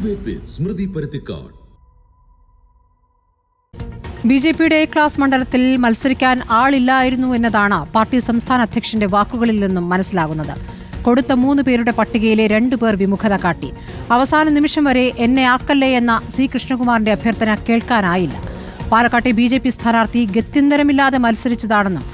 Debate with Smriti Paruthikkad. ബി.ജെ.പിയുടെ A class മണ്ഡലത്തിൽ മത്സരിക്കാൻ ആളില്ലായിരുന്നു എന്നതാണ് പാർട്ടി സംസ്ഥാന അധ്യക്ഷന്റെ വാക്കുകളിൽ നിന്നും മനസ്സിലാകുന്നത്. കൊടുത്ത 3 പേരുടെ പട്ടികയിലെ 2 പേർ വിമുഖത കാട്ടി. അവസാന നിമിഷം വരെ എന്നെ ആക്കല്ലേ എന്ന സി കൃഷ്ണകുമാറിന്റെ അഭ്യർത്ഥന കേൾക്കാനായില്ല. പാലക്കാട്ടെ ബി.ജെ.പി സ്ഥാനാർത്ഥി ഗത്യന്തരമില്ലാതെ മത്സരിച്ചതാണെന്നും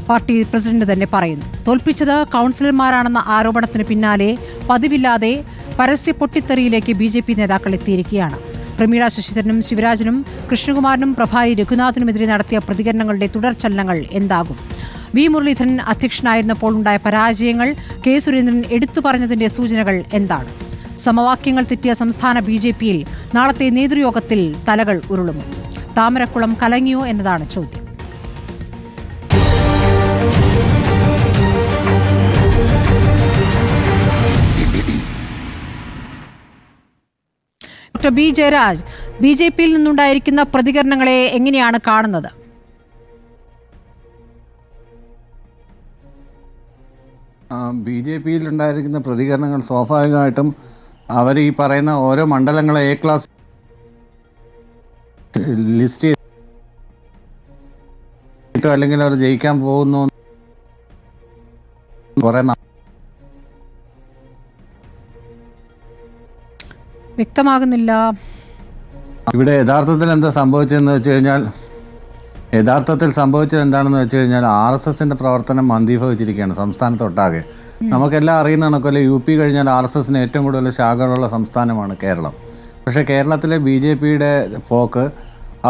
പാർട്ടി പ്രസിഡന്റ് തന്നെ പറയുന്നു. തോൽപ്പിച്ചത് കൗൺസിലർമാരാണെന്ന ആരോപണത്തിന് പിന്നാലെ പതിവില്ലാതെ പരസ്യ പൊട്ടിത്തെറിയിലേക്ക് ബി.ജെ.പി നേതാക്കൾ എത്തിയിരിക്കുകയാണ്. പ്രമീള ശശിധരനും ശിവരാജനും കൃഷ്ണകുമാറിനും പ്രഭാരി രഘുനാഥിനുമെതിരെ നടത്തിയ പ്രതികരണങ്ങളുടെ തുടർചലനങ്ങൾ എന്താകും? വി മുരളീധരൻ അധ്യക്ഷനായിരുന്നപ്പോൾ ഉണ്ടായ പരാജയങ്ങൾ കെ സുരേന്ദ്രൻ എടുത്തു പറഞ്ഞതിന്റെ സൂചനകൾ എന്താണ്? സമവാക്യങ്ങൾ തെറ്റിയ സംസ്ഥാന ബി.ജെ.പിയിൽ നാളത്തെ നേതൃയോഗത്തിൽ തലകൾ ഉരുളുമോ? താമരക്കുളം കലങ്ങിയോ എന്നതാണ് ചോദ്യം. ഡോക്ടർ ബി ജയരാജ്, ബി.ജെ.പിയിൽ നിന്നുണ്ടായിരിക്കുന്ന പ്രതികരണങ്ങളെ എങ്ങനെയാണ് കാണുന്നത്? ബി.ജെ.പിയിൽ ഉണ്ടായിരിക്കുന്ന പ്രതികരണങ്ങൾ സ്വാഭാവികമായിട്ടും അവർ ഈ പറയുന്ന ഓരോ മണ്ഡലങ്ങളെ എ ക്ലാസ് ലിസ്റ്റ് ചെയ്തിട്ടോ അല്ലെങ്കിൽ അവർ ജയിക്കാൻ പോകുന്നു കുറെ വ്യക്തമാകുന്നില്ല. ഇവിടെ യഥാർത്ഥത്തിൽ എന്താ സംഭവിച്ചതെന്ന് വെച്ച് കഴിഞ്ഞാൽ എന്താണെന്ന് വെച്ച് കഴിഞ്ഞാൽ RSSന്റെ പ്രവർത്തനം മന്ദീഭവിച്ചിരിക്കുകയാണ് സംസ്ഥാനത്തൊട്ടാകെ. നമുക്കെല്ലാം അറിയുന്ന കണക്കല്ലേ, UP കഴിഞ്ഞാൽ RSSന് ഏറ്റവും കൂടുതൽ ശാഖകളുള്ള സംസ്ഥാനമാണ് കേരളം. പക്ഷേ കേരളത്തിലെ ബി.ജെ.പിയുടെ പോക്ക്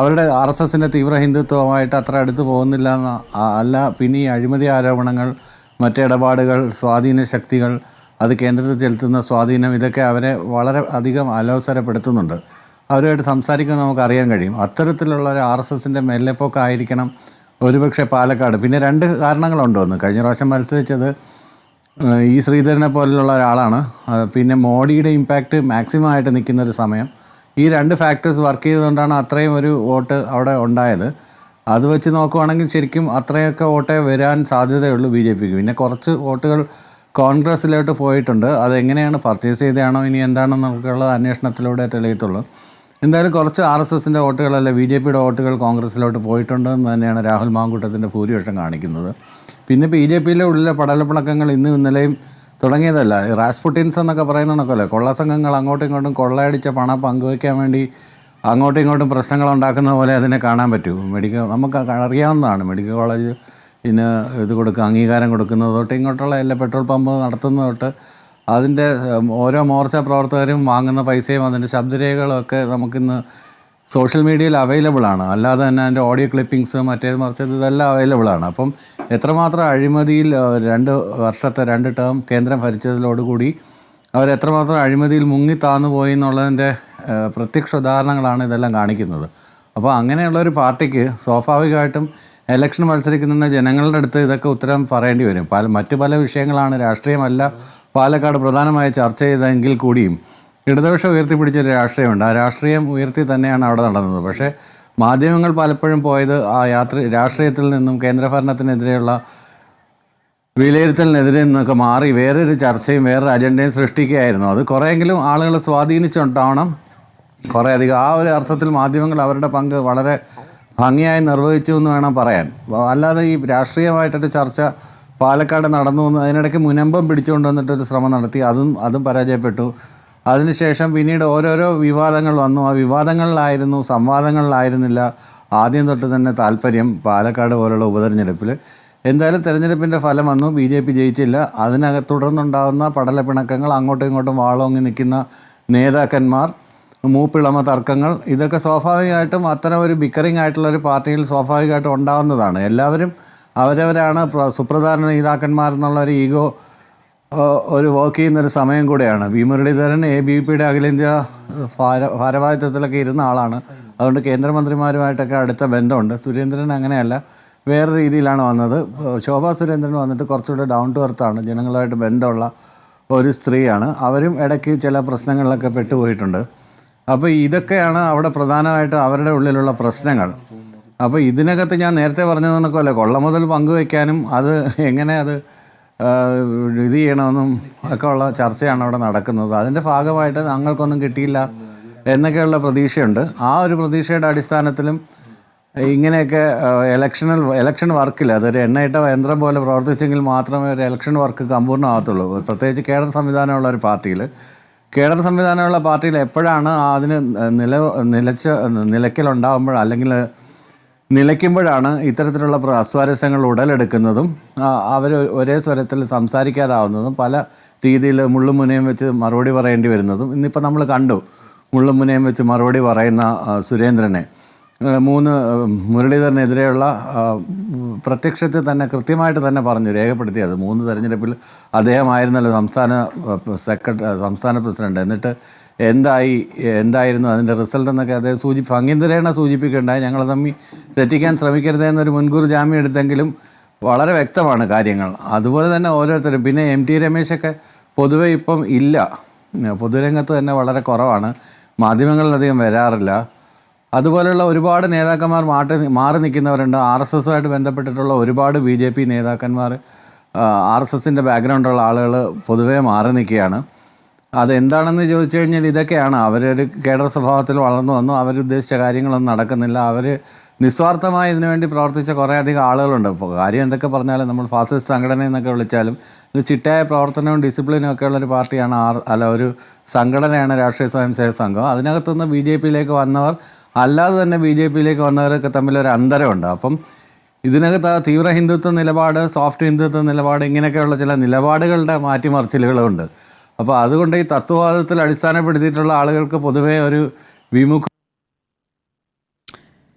അവരുടെ RSSന്റെ തീവ്ര ഹിന്ദുത്വമായിട്ട് അത്ര അടുത്ത് പോകുന്നില്ല എന്ന് അല്ല, പിന്നെ ഈ അഴിമതി ആരോപണങ്ങൾ, മറ്റിടപാടുകൾ, സ്വാധീന ശക്തികൾ, അത് കേന്ദ്രത്തിൽ ചെലുത്തുന്ന സ്വാധീനം, ഇതൊക്കെ അവരെ വളരെ അധികം അലോസരപ്പെടുത്തുന്നുണ്ട്. അവരുമായിട്ട് സംസാരിക്കുമ്പോൾ നമുക്കറിയാൻ കഴിയും. അത്തരത്തിലുള്ള ഒരു RSSന്റെ മെല്ലെപ്പോക്കായിരിക്കണം ഒരുപക്ഷെ പാലക്കാട്. പിന്നെ 2 കാരണങ്ങളുണ്ട്. ഒന്ന്, കഴിഞ്ഞ പ്രാവശ്യം മത്സരിച്ചത് ഈ ശ്രീധരനെ പോലുള്ള ഒരാളാണ്. പിന്നെ മോഡിയുടെ ഇമ്പാക്റ്റ് മാക്സിമം ആയിട്ട് നിൽക്കുന്ന ഒരു സമയം. ഈ 2 ഫാക്ടേഴ്സ് വർക്ക് ചെയ്തുകൊണ്ടാണ് അത്രയും ഒരു വോട്ട് അവിടെ ഉണ്ടായത്. അത് വെച്ച് നോക്കുവാണെങ്കിൽ ശരിക്കും അത്രയൊക്കെ വോട്ടേ വരാൻ സാധ്യതയുള്ളൂ ബി.ജെ.പിക്ക്. പിന്നെ കുറച്ച് വോട്ടുകൾ കോൺഗ്രസ്സിലോട്ട് പോയിട്ടുണ്ട്. അതെങ്ങനെയാണ് പർച്ചേസ് ചെയ്തതാണോ ഇനി എന്താണെന്ന് നമുക്കുള്ളത് അന്വേഷണത്തിലൂടെ തെളിയത്തുള്ളൂ. എന്തായാലും കുറച്ച് RSSന്റെ വോട്ടുകളല്ല ബി.ജെ.പിയുടെ വോട്ടുകൾ കോൺഗ്രസ്സിലോട്ട് പോയിട്ടുണ്ടെന്ന് തന്നെയാണ് രാഹുൽ മാങ്കൂട്ടത്തിൻ്റെ ഭൂരിപക്ഷം കാണിക്കുന്നത്. പിന്നെ ബി.ജെ.പിയിലെ ഉള്ളിലെ പടലപ്പിണക്കങ്ങൾ ഇന്നും ഇന്നലെയും തുടങ്ങിയതല്ല. റാസ്പുട്ടിൻസ് എന്നൊക്കെ പറയുന്നതൊക്കെയല്ലേ, കൊള്ളസംഘങ്ങൾ അങ്ങോട്ടും ഇങ്ങോട്ടും കൊള്ളയടിച്ച പണം പങ്കുവയ്ക്കാൻ വേണ്ടി അങ്ങോട്ടും ഇങ്ങോട്ടും പ്രശ്നങ്ങൾ ഉണ്ടാക്കുന്ന പോലെ അതിനെ കാണാൻ പറ്റൂ. നമുക്ക് അറിയാവുന്നതാണ്. മെഡിക്കൽ കോളേജ് പിന്നെ അംഗീകാരം കൊടുക്കുന്നത് തൊട്ട് ഇങ്ങോട്ടുള്ള എല്ലാ പെട്രോൾ പമ്പ് നടത്തുന്നത് തൊട്ട് അതിൻ്റെ ഓരോ മോർച്ച പ്രവർത്തകരും വാങ്ങുന്ന പൈസയും അതിൻ്റെ ശബ്ദരേഖകളും ഒക്കെ നമുക്കിന്ന് സോഷ്യൽ മീഡിയയിൽ അവൈലബിൾ ആണ്. അല്ലാതെ തന്നെ അതിൻ്റെ ഓഡിയോ ക്ലിപ്പിങ്സ് മറ്റേത് മറിച്ചത് ഇതെല്ലാം അവൈലബിളാണ്. അപ്പം എത്രമാത്രം അഴിമതിയിൽ 2 വർഷത്തെ 2 ടേം കേന്ദ്രം ഭരിച്ചതിലോടുകൂടി അവരെത്രമാത്രം അഴിമതിയിൽ മുങ്ങി താന്നു പോയി എന്നുള്ളതിൻ്റെ പ്രത്യക്ഷ ഉദാഹരണങ്ങളാണ് ഇതെല്ലാം കാണിക്കുന്നത്. അപ്പോൾ അങ്ങനെയുള്ളൊരു പാർട്ടിക്ക് സ്വാഭാവികമായിട്ടും ഇലക്ഷൻ മത്സരിക്കുന്ന ജനങ്ങളുടെ അടുത്ത് ഇതൊക്കെ ഉത്തരം പറയേണ്ടി വരും. മറ്റു പല വിഷയങ്ങളാണ്, രാഷ്ട്രീയമല്ല പാലക്കാട് പ്രധാനമായി ചർച്ച ചെയ്തതെങ്കിൽ കൂടിയും ഇടതുപക്ഷം ഉയർത്തിപ്പിടിച്ചൊരു രാഷ്ട്രീയമുണ്ട്. ആ രാഷ്ട്രീയം ഉയർത്തി തന്നെയാണ് അവിടെ നടന്നത്. പക്ഷേ മാധ്യമങ്ങൾ പലപ്പോഴും പോയത് ആ രാഷ്ട്രീയത്തിൽ നിന്നും കേന്ദ്രഭരണത്തിനെതിരെയുള്ള വിലയിരുത്തലിനെതിരെ നിന്നൊക്കെ മാറി വേറൊരു ചർച്ചയും വേറൊരു അജണ്ടയും സൃഷ്ടിക്കുകയായിരുന്നു. അത് കുറേയെങ്കിലും ആളുകൾ സ്വാധീനിച്ചുണ്ടാവണം. കുറേയധികം ആ ഒരു അർത്ഥത്തിൽ മാധ്യമങ്ങൾ അവരുടെ പങ്ക് വളരെ ഭംഗിയായി നിർവഹിച്ചു എന്ന് വേണം പറയാൻ. അല്ലാതെ ഈ രാഷ്ട്രീയമായിട്ടൊരു ചർച്ച പാലക്കാട് നടന്നു എന്ന് അതിനിടയ്ക്ക് മുനമ്പം പിടിച്ചുകൊണ്ട് വന്നിട്ടൊരു ശ്രമം നടത്തി. അതും പരാജയപ്പെട്ടു. അതിനുശേഷം പിന്നീട് ഓരോരോ വിവാദങ്ങൾ വന്നു. ആ വിവാദങ്ങളിലായിരുന്നു, സംവാദങ്ങളിലായിരുന്നില്ല ആദ്യം തൊട്ട് തന്നെ താല്പര്യം പാലക്കാട് പോലുള്ള ഉപതെരഞ്ഞെടുപ്പിൽ. എന്തായാലും തെരഞ്ഞെടുപ്പിൻ്റെ ഫലം വന്നു, ബി.ജെ.പി ജയിച്ചില്ല. തുടർന്നുണ്ടാകുന്ന പടലപ്പിണക്കങ്ങൾ, അങ്ങോട്ടും ഇങ്ങോട്ടും വാളോങ്ങി നിൽക്കുന്ന നേതാക്കന്മാർ, മൂപ്പിളമ തർക്കങ്ങൾ, ഇതൊക്കെ സ്വാഭാവികമായിട്ടും അത്തരം ഒരു ബിക്കറിംഗ് ആയിട്ടുള്ളൊരു പാർട്ടിയിൽ സ്വാഭാവികമായിട്ടും ഉണ്ടാകുന്നതാണ്. എല്ലാവരും അവരവരാണ് സുപ്രധാന നേതാക്കന്മാരെന്നുള്ളൊരു ഈഗോ ഒരു വർക്ക് ചെയ്യുന്നൊരു സമയം കൂടെയാണ്. വി മുരളീധരൻ ABPയുടെ അഖിലേന്ത്യാ ഭാരവാഹിത്വത്തിലൊക്കെ ഇരുന്ന ആളാണ്. അതുകൊണ്ട് കേന്ദ്രമന്ത്രിമാരുമായിട്ടൊക്കെ അടുത്ത ബന്ധമുണ്ട്. സുരേന്ദ്രൻ അങ്ങനെയല്ല, വേറെ രീതിയിലാണ് വന്നത്. ശോഭാ സുരേന്ദ്രൻ വന്നിട്ട് കുറച്ചുകൂടെ ഡൗൺ ടു എർത്താണ്, ജനങ്ങളുമായിട്ട് ബന്ധമുള്ള ഒരു സ്ത്രീയാണ്. അവരും ഇടയ്ക്ക് ചില പ്രശ്നങ്ങളിലൊക്കെ പെട്ടുപോയിട്ടുണ്ട്. അപ്പോൾ ഇതൊക്കെയാണ് അവിടെ പ്രധാനമായിട്ട് അവരുടെ ഉള്ളിലുള്ള പ്രശ്നങ്ങൾ. അപ്പോൾ ഇതിനകത്ത് ഞാൻ നേരത്തെ പറഞ്ഞത് കണക്കല്ല, കൊള്ള മുതൽ പങ്കുവയ്ക്കാനും അത് എങ്ങനെ അത് ഇത് ചെയ്യണമെന്നും ഒക്കെ ഉള്ള ചർച്ചയാണ് അവിടെ നടക്കുന്നത്. അതിൻ്റെ ഭാഗമായിട്ട് ഞങ്ങൾക്കൊന്നും കിട്ടിയില്ല എന്നൊക്കെയുള്ള പ്രതീക്ഷയുണ്ട്. ആ ഒരു പ്രതീക്ഷയുടെ അടിസ്ഥാനത്തിലും ഇങ്ങനെയൊക്കെ ഇലക്ഷൻ വർക്കിൽ അതൊരു എണ്ണയിട്ട യന്ത്രം പോലെ പ്രവർത്തിച്ചെങ്കിൽ മാത്രമേ ഒരു ഇലക്ഷൻ വർക്ക് സമ്പൂർണ്ണമാകത്തുള്ളൂ. പ്രത്യേകിച്ച് കേഡർ സംവിധാനമുള്ള ഒരു പാർട്ടിയിൽ എപ്പോഴാണ് അതിന് നിലയ്ക്കലുണ്ടാകുമ്പോൾ അല്ലെങ്കിൽ നിലയ്ക്കുമ്പോഴാണ് ഇത്തരത്തിലുള്ള അസ്വാരസ്യങ്ങൾ ഉടലെടുക്കുന്നതും അവർ ഒരേ സ്വരത്തിൽ സംസാരിക്കാതാവുന്നതും പല രീതിയിൽ മുള്ളും മുനയും വെച്ച് മറുപടി പറയേണ്ടി വരുന്നതും ഇന്നിപ്പോൾ നമ്മൾ കണ്ടു. മുള്ളും മുനയും വെച്ച് മറുപടി പറയുന്ന സുരേന്ദ്രനെ മുരളീധരനെതിരെയുള്ള പ്രത്യക്ഷത്തിൽ തന്നെ കൃത്യമായിട്ട് തന്നെ പറഞ്ഞു രേഖപ്പെടുത്തിയത് 3 തെരഞ്ഞെടുപ്പിൽ അദ്ദേഹമായിരുന്നല്ലോ സംസ്ഥാന പ്രസിഡന്റ്. എന്നിട്ട് എന്തായിരുന്നു അതിൻ്റെ റിസൾട്ട് എന്നൊക്കെ അദ്ദേഹം ഭംഗിന്തരേണ സൂചിപ്പിക്കുകയുണ്ടായി. ഞങ്ങൾ തമ്മിൽ തെറ്റിക്കാൻ ശ്രമിക്കരുതെന്നൊരു മുൻകൂർ ജാമ്യം എടുത്തെങ്കിലും വളരെ വ്യക്തമാണ് കാര്യങ്ങൾ. അതുപോലെ തന്നെ ഓരോരുത്തരും പിന്നെ MT രമേശൊക്കെ പൊതുവെ ഇപ്പം ഇല്ല, പൊതുരംഗത്ത് തന്നെ വളരെ കുറവാണ്, മാധ്യമങ്ങളിലധികം വരാറില്ല. അതുപോലെയുള്ള ഒരുപാട് നേതാക്കന്മാർ മാറി നിൽക്കുന്നവരുണ്ട്. RSSുമായിട്ട് ബന്ധപ്പെട്ടിട്ടുള്ള ഒരുപാട് BJP നേതാക്കന്മാർ RSSൻ്റെ ബാക്ക്ഗ്രൗണ്ടുള്ള ആളുകൾ പൊതുവേ മാറി നിൽക്കുകയാണ്. അതെന്താണെന്ന് ചോദിച്ചു കഴിഞ്ഞാൽ ഇതൊക്കെയാണ്. അവരൊരു കേഡർ സ്വഭാവത്തിൽ വളർന്നു വന്നു, അവരുദ്ദേശിച്ച കാര്യങ്ങളൊന്നും നടക്കുന്നില്ല. അവർ നിസ്വാർത്ഥമായി ഇതിനുവേണ്ടി പ്രവർത്തിച്ച കുറേയധികം ആളുകളുണ്ട്. ഇപ്പോൾ കാര്യം എന്തൊക്കെ പറഞ്ഞാലും നമ്മൾ ഫാസിസ്റ്റ് സംഘടന എന്നൊക്കെ വിളിച്ചാലും ഒരു ചിട്ടയായ പ്രവർത്തനവും ഡിസിപ്ലിനും ഒക്കെ ഉള്ളൊരു പാർട്ടിയാണ് ഒരു സംഘടനയാണ് രാഷ്ട്രീയ സ്വയംസേവക സംഘം. അതിനകത്തുനിന്ന് BJPയിലേക്ക് വന്നവർ അല്ലാതെ തന്നെ BJPയിലേക്ക് വന്നവരൊക്കെ തമ്മിലൊരു അന്തരമുണ്ട്. അപ്പം ഇതിനകത്ത് ആ തീവ്ര ഹിന്ദുത്വ നിലപാട്, സോഫ്റ്റ് ഹിന്ദുത്വ നിലപാട്, ഇങ്ങനെയൊക്കെയുള്ള ചില നിലപാടുകളുടെ മാറ്റിമറിച്ചിലുകളുണ്ട്. അപ്പോൾ അതുകൊണ്ട് ഈ തത്വവാദത്തിൽ അടിസ്ഥാനപ്പെടുത്തിയിട്ടുള്ള ആളുകൾക്ക് പൊതുവേ ഒരു വിമുഖ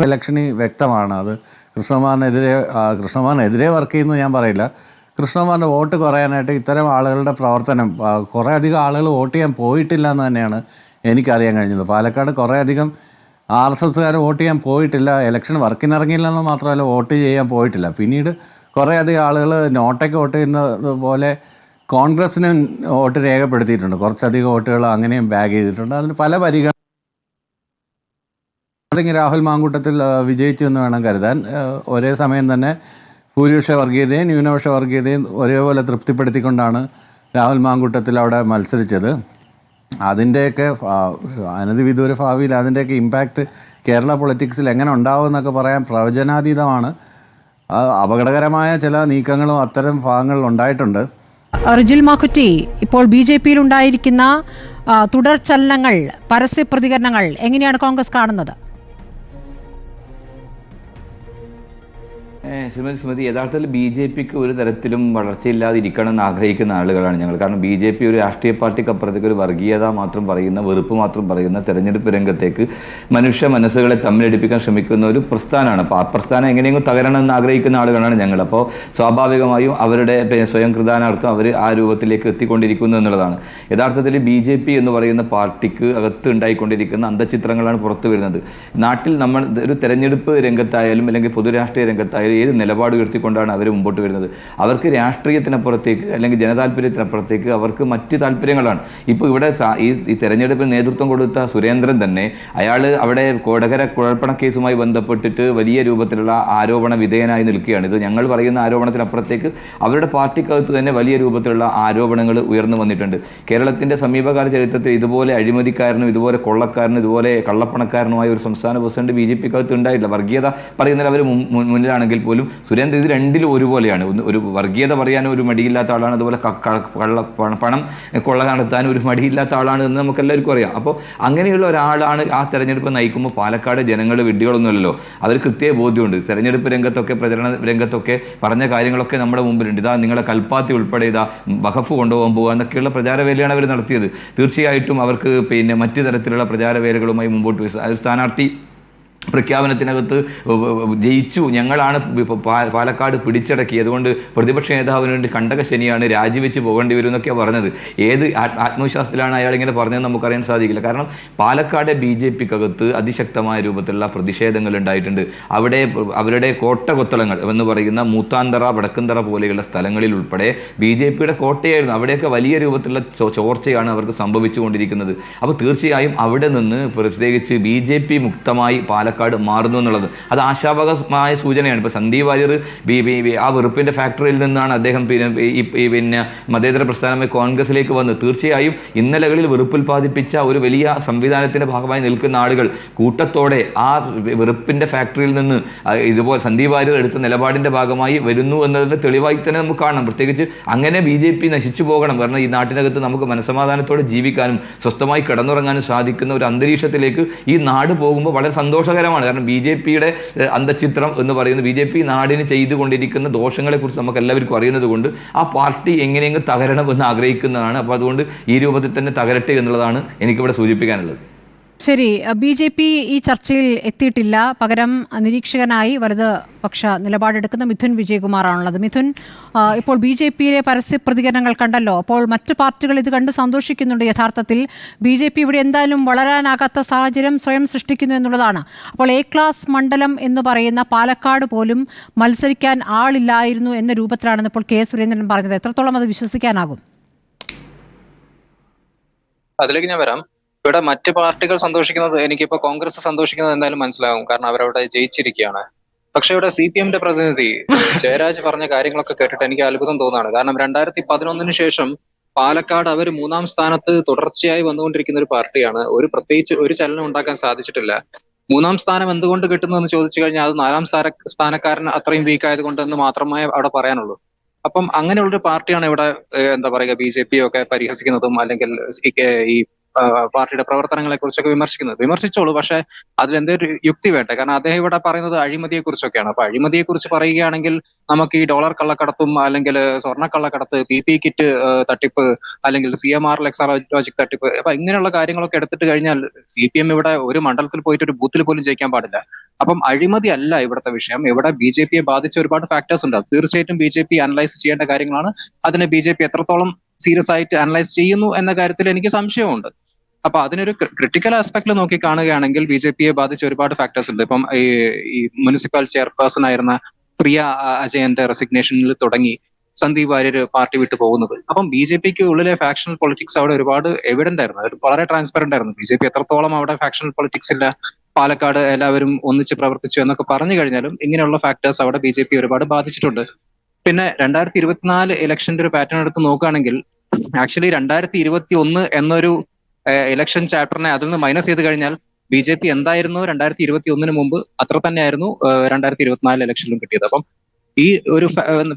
ഇലക്ഷന് വ്യക്തമാണ്. അത് കൃഷ്ണകുമാറിനെതിരെ വർക്ക് ചെയ്യുന്നു ഞാൻ പറയില്ല. കൃഷ്ണകുമാറിൻ്റെ വോട്ട് കുറയാനായിട്ട് ഇത്തരം ആളുകളുടെ പ്രവർത്തനം, കുറേയധികം ആളുകൾ വോട്ട് ചെയ്യാൻ പോയിട്ടില്ല എന്ന് തന്നെയാണ് എനിക്കറിയാൻ കഴിഞ്ഞത്. പാലക്കാട് കുറേയധികം RSSകാർ വോട്ട് ചെയ്യാൻ പോയിട്ടില്ല, ഇലക്ഷൻ വർക്കിനിറങ്ങിയില്ലെന്ന് മാത്രമല്ല വോട്ട് ചെയ്യാൻ പോയിട്ടില്ല. പിന്നീട് കുറേയധികം ആളുകൾ നോട്ടയ്ക്ക് വോട്ട് ചെയ്യുന്നത് പോലെ കോൺഗ്രസ്സിന് വോട്ട് രേഖപ്പെടുത്തിയിട്ടുണ്ട്, കുറച്ചധികം വോട്ടുകൾ അങ്ങനെയും ബാഗ് ചെയ്തിട്ടുണ്ട്. അതിന് പല പരിഗണന രാഹുൽ മാങ്കൂട്ടത്തിൽ വിജയിച്ചു എന്ന് വേണം കരുതാൻ. ഒരേ സമയം തന്നെ ഭൂരിപക്ഷ വർഗീയതയും ന്യൂനപക്ഷ വർഗീയതയും ഒരേപോലെ തൃപ്തിപ്പെടുത്തിക്കൊണ്ടാണ് രാഹുൽ മാങ്കൂട്ടത്തിൽ അവിടെ മത്സരിച്ചത്. അതിൻ്റെയൊക്കെ അനധിവിദൂര ഭാവിയിൽ അതിൻ്റെയൊക്കെ ഇമ്പാക്റ്റ് കേരള പൊളിറ്റിക്സിൽ എങ്ങനെ ഉണ്ടാവും എന്നൊക്കെ പറയാൻ പ്രവചനാതീതമാണ്. അപകടകരമായ ചില നീക്കങ്ങളും അത്തരം ഭാഗങ്ങളിൽ ഉണ്ടായിട്ടുണ്ട്. റിജിൽ മാക്കുറ്റി, ഇപ്പോൾ BJPയിൽ ഉണ്ടായിരിക്കുന്ന തുടർചലനങ്ങൾ, പരസ്യ പ്രതികരണങ്ങൾ എങ്ങനെയാണ് കോൺഗ്രസ് കാണുന്നത്? ശ്രീമതി യഥാർത്ഥത്തിൽ BJPക്ക് ഒരു തരത്തിലും വളർച്ചയില്ലാതിരിക്കണം എന്ന് ആഗ്രഹിക്കുന്ന ആളുകളാണ് ഞങ്ങൾ. കാരണം BJP ഒരു രാഷ്ട്രീയ പാർട്ടിക്ക് അപ്പുറത്തേക്ക് ഒരു വർഗീയത മാത്രം പറയുന്ന, വെറുപ്പ് മാത്രം പറയുന്ന, തെരഞ്ഞെടുപ്പ് രംഗത്തേക്ക് മനുഷ്യ മനസ്സുകളെ തമ്മിലടിപ്പിക്കാൻ ശ്രമിക്കുന്ന ഒരു പ്രസ്ഥാനമാണ്. അപ്പോൾ ആ പ്രസ്ഥാനം എങ്ങനെയെങ്കിലും തകരണം എന്ന് ആഗ്രഹിക്കുന്ന ആളുകളാണ് ഞങ്ങൾ. അപ്പോൾ സ്വാഭാവികമായും അവരുടെ സ്വയം കൃതാനാർത്ഥം അവർ ആ രൂപത്തിലേക്ക് എത്തിക്കൊണ്ടിരിക്കുന്നു എന്നുള്ളതാണ്. യഥാർത്ഥത്തിൽ BJP എന്ന് പറയുന്ന പാർട്ടിക്ക് അകത്ത് ഉണ്ടായിക്കൊണ്ടിരിക്കുന്ന അന്തഃചിത്രങ്ങളാണ് പുറത്തു വരുന്നത്. നാട്ടിൽ നമ്മൾ ഒരു തെരഞ്ഞെടുപ്പ് രംഗത്തായാലും അല്ലെങ്കിൽ പൊതുരാഷ്ട്രീയ രംഗത്തായാലും ഏത് നിലപാട് ഉയർത്തിക്കൊണ്ടാണ് അവർ മുമ്പോട്ട് വരുന്നത്. അവർക്ക് രാഷ്ട്രീയത്തിനപ്പുറത്തേക്ക് അല്ലെങ്കിൽ ജനതാല്പര്യത്തിനപ്പുറത്തേക്ക് അവർക്ക് മറ്റ് താല്പര്യങ്ങളാണ്. ഇപ്പോൾ ഇവിടെ ഈ തെരഞ്ഞെടുപ്പിൽ നേതൃത്വം കൊടുത്ത സുരേന്ദ്രൻ തന്നെ, അയാൾ അവിടെ കൊടകര കുഴൽപ്പണ കേസുമായി ബന്ധപ്പെട്ടിട്ട് വലിയ രൂപത്തിലുള്ള ആരോപണ വിധേയനായി നിൽക്കുകയാണ്. ഇത് ഞങ്ങൾ പറയുന്ന ആരോപണത്തിനപ്പുറത്തേക്ക് അവരുടെ പാർട്ടിക്കകത്ത് തന്നെ വലിയ രൂപത്തിലുള്ള ആരോപണങ്ങൾ ഉയർന്നു വന്നിട്ടുണ്ട്. കേരളത്തിന്റെ സമീപകാല ചരിത്രത്തിൽ ഇതുപോലെ അഴിമതിക്കാരനും ഇതുപോലെ കൊള്ളക്കാരനും ഇതുപോലെ കള്ളപ്പണക്കാരനുമായ ഒരു സംസ്ഥാന പ്രസിഡന്റ് BJPക്കകത്ത് ഉണ്ടായിട്ടില്ല. വർഗീയത പറയുന്നതിൽ അവർ മുന്നിലാണെങ്കിൽ പോലും സുരേന്ദ്രൻ ഇത് രണ്ടിലും ഒരുപോലെയാണ്. ഒരു വർഗീയത പറയാനും ഒരു മടിയില്ലാത്ത ആളാണ്, അതുപോലെ പണം കൊള്ള നടത്താനും ഒരു മടിയില്ലാത്ത ആളാണ് എന്ന് നമുക്ക് എല്ലാവർക്കും അറിയാം. അപ്പോൾ അങ്ങനെയുള്ള ഒരാളാണ് ആ തെരഞ്ഞെടുപ്പ് നയിക്കുമ്പോൾ പാലക്കാട് ജനങ്ങൾ വിഡ്ഢികളൊന്നുമല്ലല്ലോ. അവർ കൃത്യ ബോധ്യമുണ്ട്. തെരഞ്ഞെടുപ്പ് രംഗത്തൊക്കെ പ്രചരണ രംഗത്തൊക്കെ പറഞ്ഞ കാര്യങ്ങളൊക്കെ നമ്മുടെ മുമ്പിലുണ്ട്. ഇതാ നിങ്ങളെ കൽപ്പാത്തി ഉൾപ്പെടെ ഇതാ വഖഫ് കൊണ്ടുപോകാൻ പോകുക എന്നൊക്കെയുള്ള പ്രചാരവേലയാണ് അവർ നടത്തിയത്. തീർച്ചയായിട്ടും അവർക്ക് മറ്റു തരത്തിലുള്ള പ്രചാരവേലകളുമായി മുമ്പോട്ട് പോയി സ്ഥാനാർത്ഥി പ്രഖ്യാപനത്തിനകത്ത് ജയിച്ചു, ഞങ്ങളാണ് പാലക്കാട് പിടിച്ചടക്കി, അതുകൊണ്ട് പ്രതിപക്ഷ നേതാവിന് വേണ്ടി കണ്ടകശനിയാണ്, രാജിവെച്ച് പോകേണ്ടി വരും എന്നൊക്കെയാണ് പറഞ്ഞത്. ഏത് ആത്മവിശ്വാസത്തിലാണ് അയാൾ ഇങ്ങനെ പറഞ്ഞതെന്ന് നമുക്കറിയാൻ സാധിക്കില്ല. കാരണം പാലക്കാട് BJPക്കകത്ത് അതിശക്തമായ രൂപത്തിലുള്ള പ്രതിഷേധങ്ങൾ ഉണ്ടായിട്ടുണ്ട്. അവിടെ അവരുടെ കോട്ടകൊത്തളങ്ങൾ എന്ന് പറയുന്ന മൂത്താന്തറ, വടക്കന്തറ പോലെയുള്ള സ്ഥലങ്ങളിൽ ഉൾപ്പെടെ BJPയുടെ കോട്ടയായിരുന്നു. അവിടെയൊക്കെ വലിയ രൂപത്തിലുള്ള ചോർച്ചയാണ് അവർക്ക് സംഭവിച്ചുകൊണ്ടിരിക്കുന്നത്. അപ്പോൾ തീർച്ചയായും അവിടെ നിന്ന് പ്രത്യേകിച്ച് BJP മുക്തമായി പാലക്കാട് പാലക്കാട് മാറുന്നു എന്നുള്ളത്. അത് ആശാവഹമായ സൂചനയാണ്. ഇപ്പോൾ സന്ദീപ് വാര്യർ ആ വെറുപ്പിന്റെ ഫാക്ടറിയിൽ നിന്നാണ് അദ്ദേഹം പിന്നെ മതേതര പ്രസ്ഥാനമായി കോൺഗ്രസിലേക്ക് വന്നത്. തീർച്ചയായും ഇന്നലകളിൽ വെറുപ്പുൽപാദിപ്പിച്ച ഒരു വലിയ സംവിധാനത്തിന്റെ ഭാഗമായി നിൽക്കുന്ന ആളുകൾ കൂട്ടത്തോടെ ആ വെറുപ്പിന്റെ ഫാക്ടറിയിൽ നിന്ന് ഇതുപോലെ സന്ദീപ് വാര്യർ എടുത്ത നിലപാടിന്റെ ഭാഗമായി വരുന്നു എന്നതിന്റെ തെളിവായി തന്നെ നമുക്ക് കാണാം. പ്രത്യേകിച്ച് അങ്ങനെ BJP നശിച്ചു പോകണം. കാരണം ഈ നാട്ടിനകത്ത് നമുക്ക് മനസ്സമാധാനത്തോടെ ജീവിക്കാനും സ്വസ്ഥമായി കിടന്നുറങ്ങാനും സാധിക്കുന്ന ഒരു അന്തരീക്ഷത്തിലേക്ക് ഈ നാട് പോകുമ്പോൾ വളരെ സന്തോഷകരമാണ്. കാരണം BJPയുടെ അന്തചിത്രം എന്ന് പറയുന്നത് BJP നാടിന് ചെയ്തുകൊണ്ടിരിക്കുന്ന ദോഷങ്ങളെ കുറിച്ച് നമുക്ക് എല്ലാവർക്കും അറിയുന്നത് കൊണ്ട് ആ പാർട്ടി എങ്ങനെയെങ്കിലും തകരണം എന്ന് ആഗ്രഹിക്കുന്നതാണ്. അപ്പോൾ അതുകൊണ്ട് ഈ രൂപത്തിൽ തന്നെ തകരട്ടെ എന്നുള്ളതാണ് എനിക്കിവിടെ സൂചിപ്പിക്കാനുള്ളത്. ശരി, BJP ഈ ചർച്ചയിൽ എത്തിയിട്ടില്ല. പകരം നിരീക്ഷകനായി വലതുപക്ഷ നിലപാടെടുക്കുന്ന മിഥുൻ വിജയകുമാറാണുള്ളത്. മിഥുൻ, ഇപ്പോൾ BJPയിലെ പരസ്യ പ്രതികരണങ്ങൾ കണ്ടല്ലോ. അപ്പോൾ മറ്റു പാർട്ടികൾ ഇത് കണ്ട് സന്തോഷിക്കുന്നുണ്ട്. യഥാർത്ഥത്തിൽ BJP ഇവിടെ എന്തായാലും വളരാനാകാത്ത സാഹചര്യം സ്വയം സൃഷ്ടിക്കുന്നു എന്നുള്ളതാണ്. അപ്പോൾ A ക്ലാസ് മണ്ഡലം എന്ന് പറയുന്ന പാലക്കാട് പോലും മത്സരിക്കാൻ ആളില്ലായിരുന്നു എന്ന രൂപത്തിലാണെന്ന് ഇപ്പോൾ K സുരേന്ദ്രൻ പറഞ്ഞത്. എത്രത്തോളം അത് വിശ്വസിക്കാനാകും? അതിലേക്ക് ഞാൻ വരാം. ഇവിടെ മറ്റ് പാർട്ടികൾ സന്തോഷിക്കുന്നത്, എനിക്കിപ്പോ കോൺഗ്രസ് സന്തോഷിക്കുന്നത് എന്തായാലും മനസ്സിലാകും, കാരണം അവരവിടെ ജയിച്ചിരിക്കുകയാണ്. പക്ഷെ ഇവിടെ CPMന്റെ പ്രതിനിധി ജയരാജ് പറഞ്ഞ കാര്യങ്ങളൊക്കെ കേട്ടിട്ട് എനിക്ക് അത്ഭുതം തോന്നുകയാണ്. കാരണം 2011 ശേഷം പാലക്കാട് അവർ 3-ാം സ്ഥാനത്ത് തുടർച്ചയായി വന്നുകൊണ്ടിരിക്കുന്ന ഒരു പാർട്ടിയാണ്. പ്രത്യേകിച്ച് ഒരു ചലനം ഉണ്ടാക്കാൻ സാധിച്ചിട്ടില്ല. 3-ാം സ്ഥാനം എന്തുകൊണ്ട് കിട്ടുന്നു എന്ന് ചോദിച്ചു കഴിഞ്ഞാൽ അത് 4-ാം സ്ഥാനക്കാരൻ അത്രയും വീക്ക് ആയതുകൊണ്ട് എന്ന് മാത്രമേ അവിടെ പറയാനുള്ളൂ. അപ്പം അങ്ങനെയുള്ളൊരു പാർട്ടിയാണ് ഇവിടെ എന്താ പറയുക BJP ഒക്കെ പരിഹസിക്കുന്നതും അല്ലെങ്കിൽ ഈ പാർട്ടിയുടെ പ്രവർത്തനങ്ങളെ കുറിച്ചൊക്കെ വിമർശിച്ചോളൂ. പക്ഷെ അതിൽ എന്തൊരു യുക്തി വേണ്ടേ? കാരണം അദ്ദേഹം ഇവിടെ പറയുന്നത് അഴിമതിയെ കുറിച്ചൊക്കെയാണ്. അപ്പൊ അഴിമതിയെ കുറിച്ച് പറയുകയാണെങ്കിൽ നമുക്ക് ഈ ഡോളർ കള്ളക്കടത്തും അല്ലെങ്കിൽ സ്വർണ്ണ കള്ളക്കടത്ത്, PP കിറ്റ് തട്ടിപ്പ്, അല്ലെങ്കിൽ CMR എക്സാലോജിക് തട്ടിപ്പ്, അപ്പൊ ഇങ്ങനെയുള്ള കാര്യങ്ങളൊക്കെ എടുത്തിട്ട് കഴിഞ്ഞാൽ CPM ഇവിടെ ഒരു മണ്ഡലത്തിൽ പോയിട്ട് ഒരു ബൂത്തിൽ പോലും ജയിക്കാൻ പാടില്ല. അപ്പം അഴിമതി അല്ല ഇവിടുത്തെ വിഷയം. ഇവിടെ BJPയെ ബാധിച്ച ഒരുപാട് ഫാക്ടേഴ്സ് ഉണ്ട്. തീർച്ചയായിട്ടും BJP അനലൈസ് ചെയ്യേണ്ട കാര്യങ്ങളാണ്. അതിനെ BJP എത്രത്തോളം സീരിയസ് ആയിട്ട് അനലൈസ് ചെയ്യുന്നു എന്ന കാര്യത്തിൽ എനിക്ക് സംശയമുണ്ട്. അപ്പൊ അതിനൊരു ക്രിട്ടിക്കൽ ആസ്പെക്ടിൽ നോക്കി കാണുകയാണെങ്കിൽ BJPയെ ബാധിച്ച ഒരുപാട് ഫാക്ടേഴ്സ് ഉണ്ട്. ഇപ്പം ഈ മുനിസിപ്പൽ ചെയർപേഴ്സൺ ആയിരുന്ന പ്രിയ അജയന്റെ റെസിഗ്നേഷനിൽ തുടങ്ങി സന്ദീപ് വാര്യർ പാർട്ടി വിട്ടു പോകുന്നത്. അപ്പം BJPക്ക് ഉള്ളിലെ ഫാക്ഷണൽ പൊളിറ്റിക്സ് അവിടെ ഒരുപാട് എവിഡന്റ് ആയിരുന്നു, അത് വളരെ ട്രാൻസ്പെറന്റ് ആയിരുന്നു. BJP എത്രത്തോളം അവിടെ ഫാക്ഷണൽ പൊളിറ്റിക്സ് ഇല്ല, പാലക്കാട് എല്ലാവരും ഒന്നിച്ച് പ്രവർത്തിച്ചു എന്നൊക്കെ പറഞ്ഞു കഴിഞ്ഞാലും ഇങ്ങനെയുള്ള ഫാക്ടേഴ്സ് അവിടെ BJP ഒരുപാട് ബാധിച്ചിട്ടുണ്ട്. പിന്നെ 2024 ഇലക്ഷന്റെ ഒരു പാറ്റേൺ എടുത്ത് നോക്കുകയാണെങ്കിൽ ആക്ച്വലി 2021 എന്നൊരു ഇലക്ഷൻ ചാപ്റ്ററിനെ അതിൽ നിന്ന് മൈനസ് ചെയ്ത് കഴിഞ്ഞാൽ BJP എന്തായിരുന്നു 2021 മുമ്പ് അത്ര തന്നെയായിരുന്നു 2024 ഇലക്ഷനിലും കിട്ടിയത്. അപ്പം ഈ ഒരു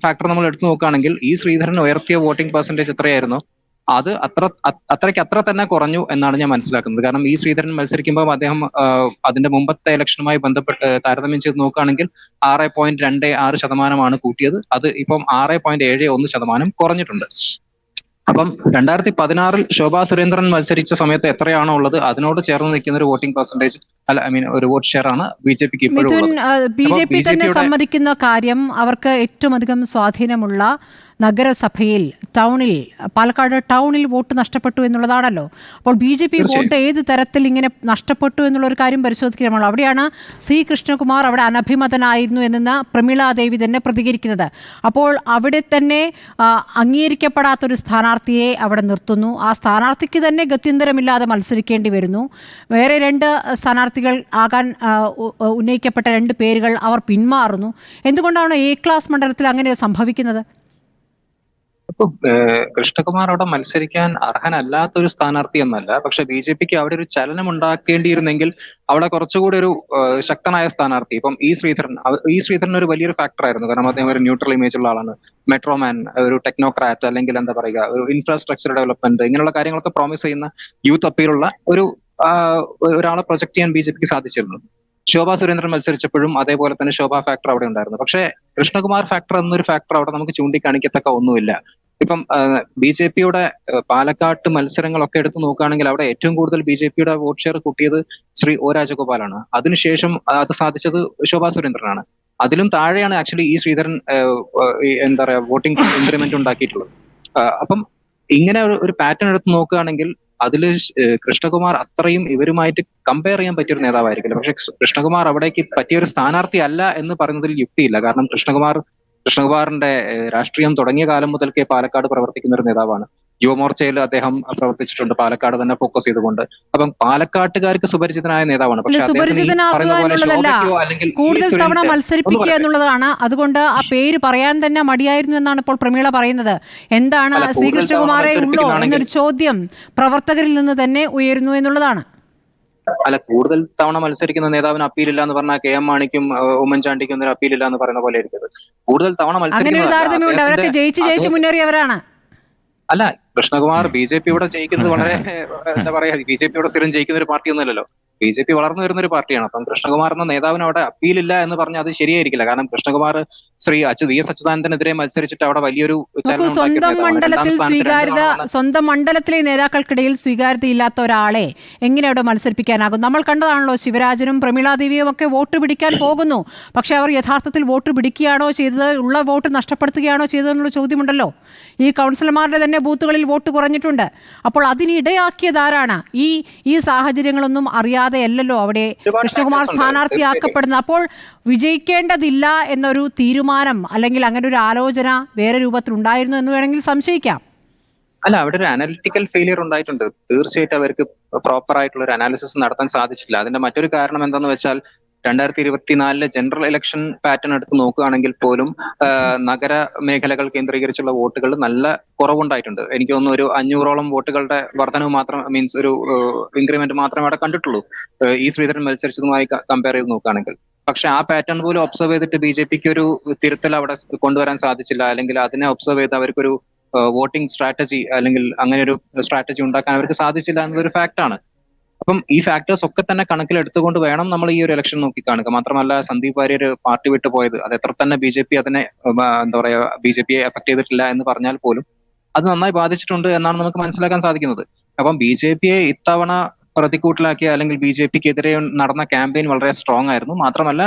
ഫാക്ടർ നമ്മൾ എടുത്തു നോക്കുകയാണെങ്കിൽ ഈ ശ്രീധരൻ ഉയർത്തിയ വോട്ടിംഗ് പെർസെന്റേജ് എത്രയായിരുന്നു, അത് അത്ര തന്നെ കുറഞ്ഞു എന്നാണ് ഞാൻ മനസ്സിലാക്കുന്നത്. കാരണം ഈ ശ്രീധരൻ മത്സരിക്കുമ്പോൾ അദ്ദേഹം അതിന്റെ മുമ്പത്തെ ഇലക്ഷനുമായി ബന്ധപ്പെട്ട് താരതമ്യം ചെയ്ത് നോക്കുകയാണെങ്കിൽ 6.26% കൂട്ടിയത്. അത് ഇപ്പം 6.71% കുറഞ്ഞിട്ടുണ്ട്. അപ്പം 2016 ശോഭാ സുരേന്ദ്രൻ മത്സരിച്ച സമയത്ത് എത്രയാണോ ഉള്ളത് അതിനോട് ചേർന്ന് നിൽക്കുന്ന ഒരു വോട്ടിംഗ് പെർസെന്റേജ് ഒരു വോട്ട് ഷെയർ ആണ് BJPക്ക് ഇപ്പോഴും ഉള്ളത്. BJP തന്നെ സമ്മതിക്കുന്ന കാര്യം അവർക്ക് ഏറ്റവും അധികം സ്വാധീനമുള്ള നഗരസഭയിൽ പാലക്കാട് ടൗണിൽ വോട്ട് നഷ്ടപ്പെട്ടു എന്നുള്ളതാണല്ലോ. അപ്പോൾ BJP വോട്ട് ഏത് തരത്തിൽ ഇങ്ങനെ നഷ്ടപ്പെട്ടു എന്നുള്ള ഒരു കാര്യം പരിശോധിക്കണമല്ലോ. അവിടെയാണ് C കൃഷ്ണകുമാർ അവിടെ അനഭിമതനായിരുന്നു എന്ന പ്രമീള ദേവി തന്നെ പ്രതികരിക്കുന്നത്. അപ്പോൾ അവിടെ തന്നെ അംഗീകരിക്കപ്പെടാത്തൊരു സ്ഥാനാർത്ഥിയെ അവിടെ നിർത്തുന്നു. ആ സ്ഥാനാർത്ഥിക്ക് തന്നെ ഗത്യന്തരമില്ലാതെ മത്സരിക്കേണ്ടി വരുന്നു. വേറെ 2 സ്ഥാനാർത്ഥികൾ ആകാൻ ഉന്നയിക്കപ്പെട്ട 2 പേരുകൾ അവർ പിന്മാറുന്നു. എന്തുകൊണ്ടാണ് A ക്ലാസ് മണ്ഡലത്തിൽ അങ്ങനെ സംഭവിക്കുന്നത്? ഇപ്പൊ കൃഷ്ണകുമാർ അവിടെ മത്സരിക്കാൻ അർഹനല്ലാത്തൊരു സ്ഥാനാർത്ഥി എന്നല്ല, പക്ഷെ BJPക്ക് അവിടെ ഒരു ചലനം ഉണ്ടാക്കേണ്ടിയിരുന്നെങ്കിൽ അവിടെ കുറച്ചുകൂടി ഒരു ശക്തനായ സ്ഥാനാർത്ഥി. ഇപ്പം ഈ ശ്രീധരൻ ഒരു വലിയൊരു ഫാക്ടർ ആയിരുന്നു. കാരണം അദ്ദേഹം ഒരു ന്യൂട്രൽ ഇമേജ് ഉള്ള ആളാണ്, മെട്രോമാൻ, ഒരു ടെക്നോക്രാറ്റ്, അല്ലെങ്കിൽ എന്താ പറയുക ഒരു ഇൻഫ്രാസ്ട്രക്ചർ ഡെവലപ്മെന്റ്, ഇങ്ങനെയുള്ള കാര്യങ്ങളൊക്കെ പ്രോമിസ് ചെയ്യുന്ന യൂത്ത് അപ്പീലുള്ള ഒരാളെ പ്രൊജക്ട് ചെയ്യാൻ BJPക്ക് സാധിച്ചിരുന്നു. ശോഭാ സുരേന്ദ്രൻ മത്സരിച്ചപ്പോഴും അതേപോലെ തന്നെ ശോഭാ ഫാക്ടർ അവിടെ ഉണ്ടായിരുന്നു. പക്ഷേ കൃഷ്ണകുമാർ ഫാക്ടർ എന്നൊരു ഫാക്ടർ അവിടെ നമുക്ക് ചൂണ്ടിക്കാണിക്കത്തക്ക ഒന്നുമില്ല. ഇപ്പം BJPയുടെ പാലക്കാട്ട് മത്സരങ്ങളൊക്കെ എടുത്ത് നോക്കുകയാണെങ്കിൽ അവിടെ ഏറ്റവും കൂടുതൽ BJPയുടെ വോട്ട് ഷെയർ കൂട്ടിയത് ശ്രീ O രാജഗോപാലാണ്. അതിനുശേഷം അത് സാധിച്ചത് ശോഭാ സുരേന്ദ്രനാണ്. അതിലും താഴെയാണ് ആക്ച്വലി ഈ ശ്രീധരൻ എന്താ പറയാ വോട്ടിംഗ് ഇൻക്രിമെന്റ് ഉണ്ടാക്കിയിട്ടുള്ളത്. അപ്പം ഇങ്ങനെ ഒരു പാറ്റേൺ എടുത്ത് നോക്കുകയാണെങ്കിൽ അതിൽ കൃഷ്ണകുമാർ അത്രയും ഇവരുമായിട്ട് കമ്പയർ ചെയ്യാൻ പറ്റിയൊരു നേതാവായിരിക്കില്ല. പക്ഷെ കൃഷ്ണകുമാർ അവിടേക്ക് പറ്റിയൊരു സ്ഥാനാർത്ഥി അല്ല എന്ന് പറയുന്നതിൽ യുക്തിയില്ല. കാരണം കൃഷ്ണകുമാറിന്റെ രാഷ്ട്രീയം തുടങ്ങിയ കാലം മുതൽക്കേ പാലക്കാട് പ്രവർത്തിക്കുന്ന ഒരു നേതാവാണ്. യുവമോർച്ചയിൽ അദ്ദേഹം പ്രവർത്തിച്ചിട്ടുണ്ട്, പാലക്കാട് തന്നെ ഫോക്കസ് ചെയ്തുകൊണ്ട്. അപ്പം പാലക്കാട്ടുകാർക്ക് സുപരിചിതനായ നേതാവാണ്. പക്ഷെ സുപരിചിതനാക്കുക എന്നുള്ളതല്ല, കൂടുതൽ തവണ മത്സരിപ്പിക്കുക എന്നുള്ളതാണ്. അതുകൊണ്ട് ആ പേര് പറയാൻ തന്നെ മടിയായിരുന്നു എന്നാണ് ഇപ്പോൾ പ്രമീള പറയുന്നത്. എന്താണ് ശ്രീകൃഷ്ണകുമാറേ ഉള്ളോ എന്നൊരു ചോദ്യം പ്രവർത്തകരിൽ നിന്ന് തന്നെ ഉയരുന്നു എന്നുള്ളതാണ്. അല്ല, കൂടുതൽ തവണ മത്സരിക്കുന്ന നേതാവിന് അപ്പീലില്ല എന്ന് പറഞ്ഞാൽ കെ എം മാണിക്കും ഉമ്മൻചാണ്ടിക്കും ഒന്നും അപ്പീലില്ല എന്ന് പറയുന്ന പോലെ ആയിരിക്കും. കൂടുതൽ തവണ മത്സരിക്കുന്ന അവരൊക്കെ ജയിച്ച് മുന്നേറിയവരാണ്. അല്ല, കൃഷ്ണകുമാർ BJP ഇവിടെ ജയിക്കുന്നത് വളരെ എന്താ പറയാ, BJP ഇവിടെ സ്ഥിരം ജയിക്കുന്ന ഒരു പാർട്ടി ഒന്നുമല്ലല്ലോ. BJP വളർന്നു വരുന്ന ഒരു പാർട്ടിയാണ്. അപ്പം കൃഷ്ണകുമാർ എന്ന നേതാവിന് അവിടെ അപ്പീലില്ല എന്ന് പറഞ്ഞാൽ അത് ശരിയായിരിക്കില്ല. കാരണം കൃഷ്ണകുമാർ ശ്രീ VS അച്യുതാനന്ദനെതിരെ മത്സരിച്ചിട്ട് അവിടെ വലിയൊരു സ്വന്തം മണ്ഡലത്തിലെ നേതാക്കൾക്കിടയിൽ സ്വീകാര്യത ഇല്ലാത്ത ഒരാളെ എങ്ങനെ അവിടെ മത്സരിപ്പിക്കാനാകും? നമ്മൾ കണ്ടതാണല്ലോ, ശിവരാജനും പ്രമീളാദേവിയും ഒക്കെ വോട്ട് പിടിക്കാൻ പോകുന്നു. പക്ഷെ അവർ യഥാർത്ഥത്തിൽ വോട്ട് പിടിക്കുകയാണോ ചെയ്തത്, ഉള്ള വോട്ട് നഷ്ടപ്പെടുത്തുകയാണോ ചെയ്തതെന്നുള്ള ചോദ്യമുണ്ടല്ലോ. ഈ കൗൺസിലർമാരുടെ തന്നെ ബൂത്തുകളിൽ വോട്ട് കുറഞ്ഞിട്ടുണ്ട്. അപ്പോൾ അതിനിടയാക്കിയതാരാണ്? ഈ സാഹചര്യങ്ങളൊന്നും അറിയാതെയല്ലല്ലോ അവിടെ കൃഷ്ണകുമാർ സ്ഥാനാർത്ഥിയാക്കപ്പെടുന്നത്. അപ്പോൾ വിജയിക്കേണ്ടതില്ല എന്നൊരു തീരുമാനം അല്ലെങ്കിൽ അങ്ങനെ ഒരു ആലോചന വേറെ രൂപത്തിൽ ഉണ്ടായിരുന്നു എന്ന് വേണമെങ്കിൽ സംശയിക്കാം. അല്ല, അവിടെ ഒരു അനലിറ്റിക്കൽ ഫെയിലിയർ ഉണ്ടായിട്ടുണ്ട്. തീർച്ചയായിട്ടും അവർക്ക് പ്രോപ്പർ ആയിട്ടുള്ള ഒരു അനാലിസിസ് നടത്താൻ സാധിച്ചില്ല. അതിന്റെ മറ്റൊരു കാരണം എന്താണെന്ന് വെച്ചാൽ 2024 ജനറൽ ഇലക്ഷൻ പാറ്റേൺ എടുത്ത് നോക്കുകയാണെങ്കിൽ പോലും നഗര മേഖലകൾ കേന്ദ്രീകരിച്ചുള്ള വോട്ടുകൾ നല്ല കുറവുണ്ടായിട്ടുണ്ട്. എനിക്ക് തോന്നുന്നു ഒരു 500ഓളം വോട്ടുകളുടെ വർധനവ് മാത്രം, മീൻസ് ഒരു ഇൻക്രിമെന്റ് മാത്രമേ അവിടെ കണ്ടിട്ടുള്ളൂ ശ്രീധരൻ മത്സരിച്ചതുമായി കമ്പയർ ചെയ്ത് നോക്കുകയാണെങ്കിൽ. പക്ഷെ ആ പാറ്റേൺ പോലും ഒബ്സർവ് ചെയ്തിട്ട് BJPക്ക് ഒരു തിരുത്തൽ അവിടെ കൊണ്ടുവരാൻ സാധിച്ചില്ല. അല്ലെങ്കിൽ അതിനെ ഒബ്സർവ് ചെയ്ത് അവർക്കൊരു വോട്ടിംഗ് സ്ട്രാറ്റജി അല്ലെങ്കിൽ അങ്ങനെ ഒരു സ്ട്രാറ്റജി ഉണ്ടാക്കാൻ അവർക്ക് സാധിച്ചില്ല എന്നതൊരു ഫാക്ടാണ്. അപ്പം ഈ ഫാക്ടേഴ്സ് ഒക്കെ തന്നെ കണക്കിലെടുത്തുകൊണ്ട് വേണം നമ്മൾ ഈ ഒരു ഇലക്ഷൻ നോക്കി കാണുക. മാത്രമല്ല, സന്ദീപ് വാര്യർ പാർട്ടി വിട്ടു പോയത് അത് എത്ര തന്നെ BJP അതിനെ എന്താ പറയാ BJPയെ എഫക്ട് ചെയ്തിട്ടില്ല എന്ന് പറഞ്ഞാൽ പോലും അത് നന്നായി ബാധിച്ചിട്ടുണ്ട് എന്നാണ് നമുക്ക് മനസ്സിലാക്കാൻ സാധിക്കുന്നത്. അപ്പം BJPയെ ഇത്തവണ പ്രതിക്കൂട്ടിലാക്കിയ അല്ലെങ്കിൽ BJPക്കെതിരെ നടന്ന ക്യാമ്പയിൻ വളരെ സ്ട്രോങ് ആയിരുന്നു. മാത്രമല്ല,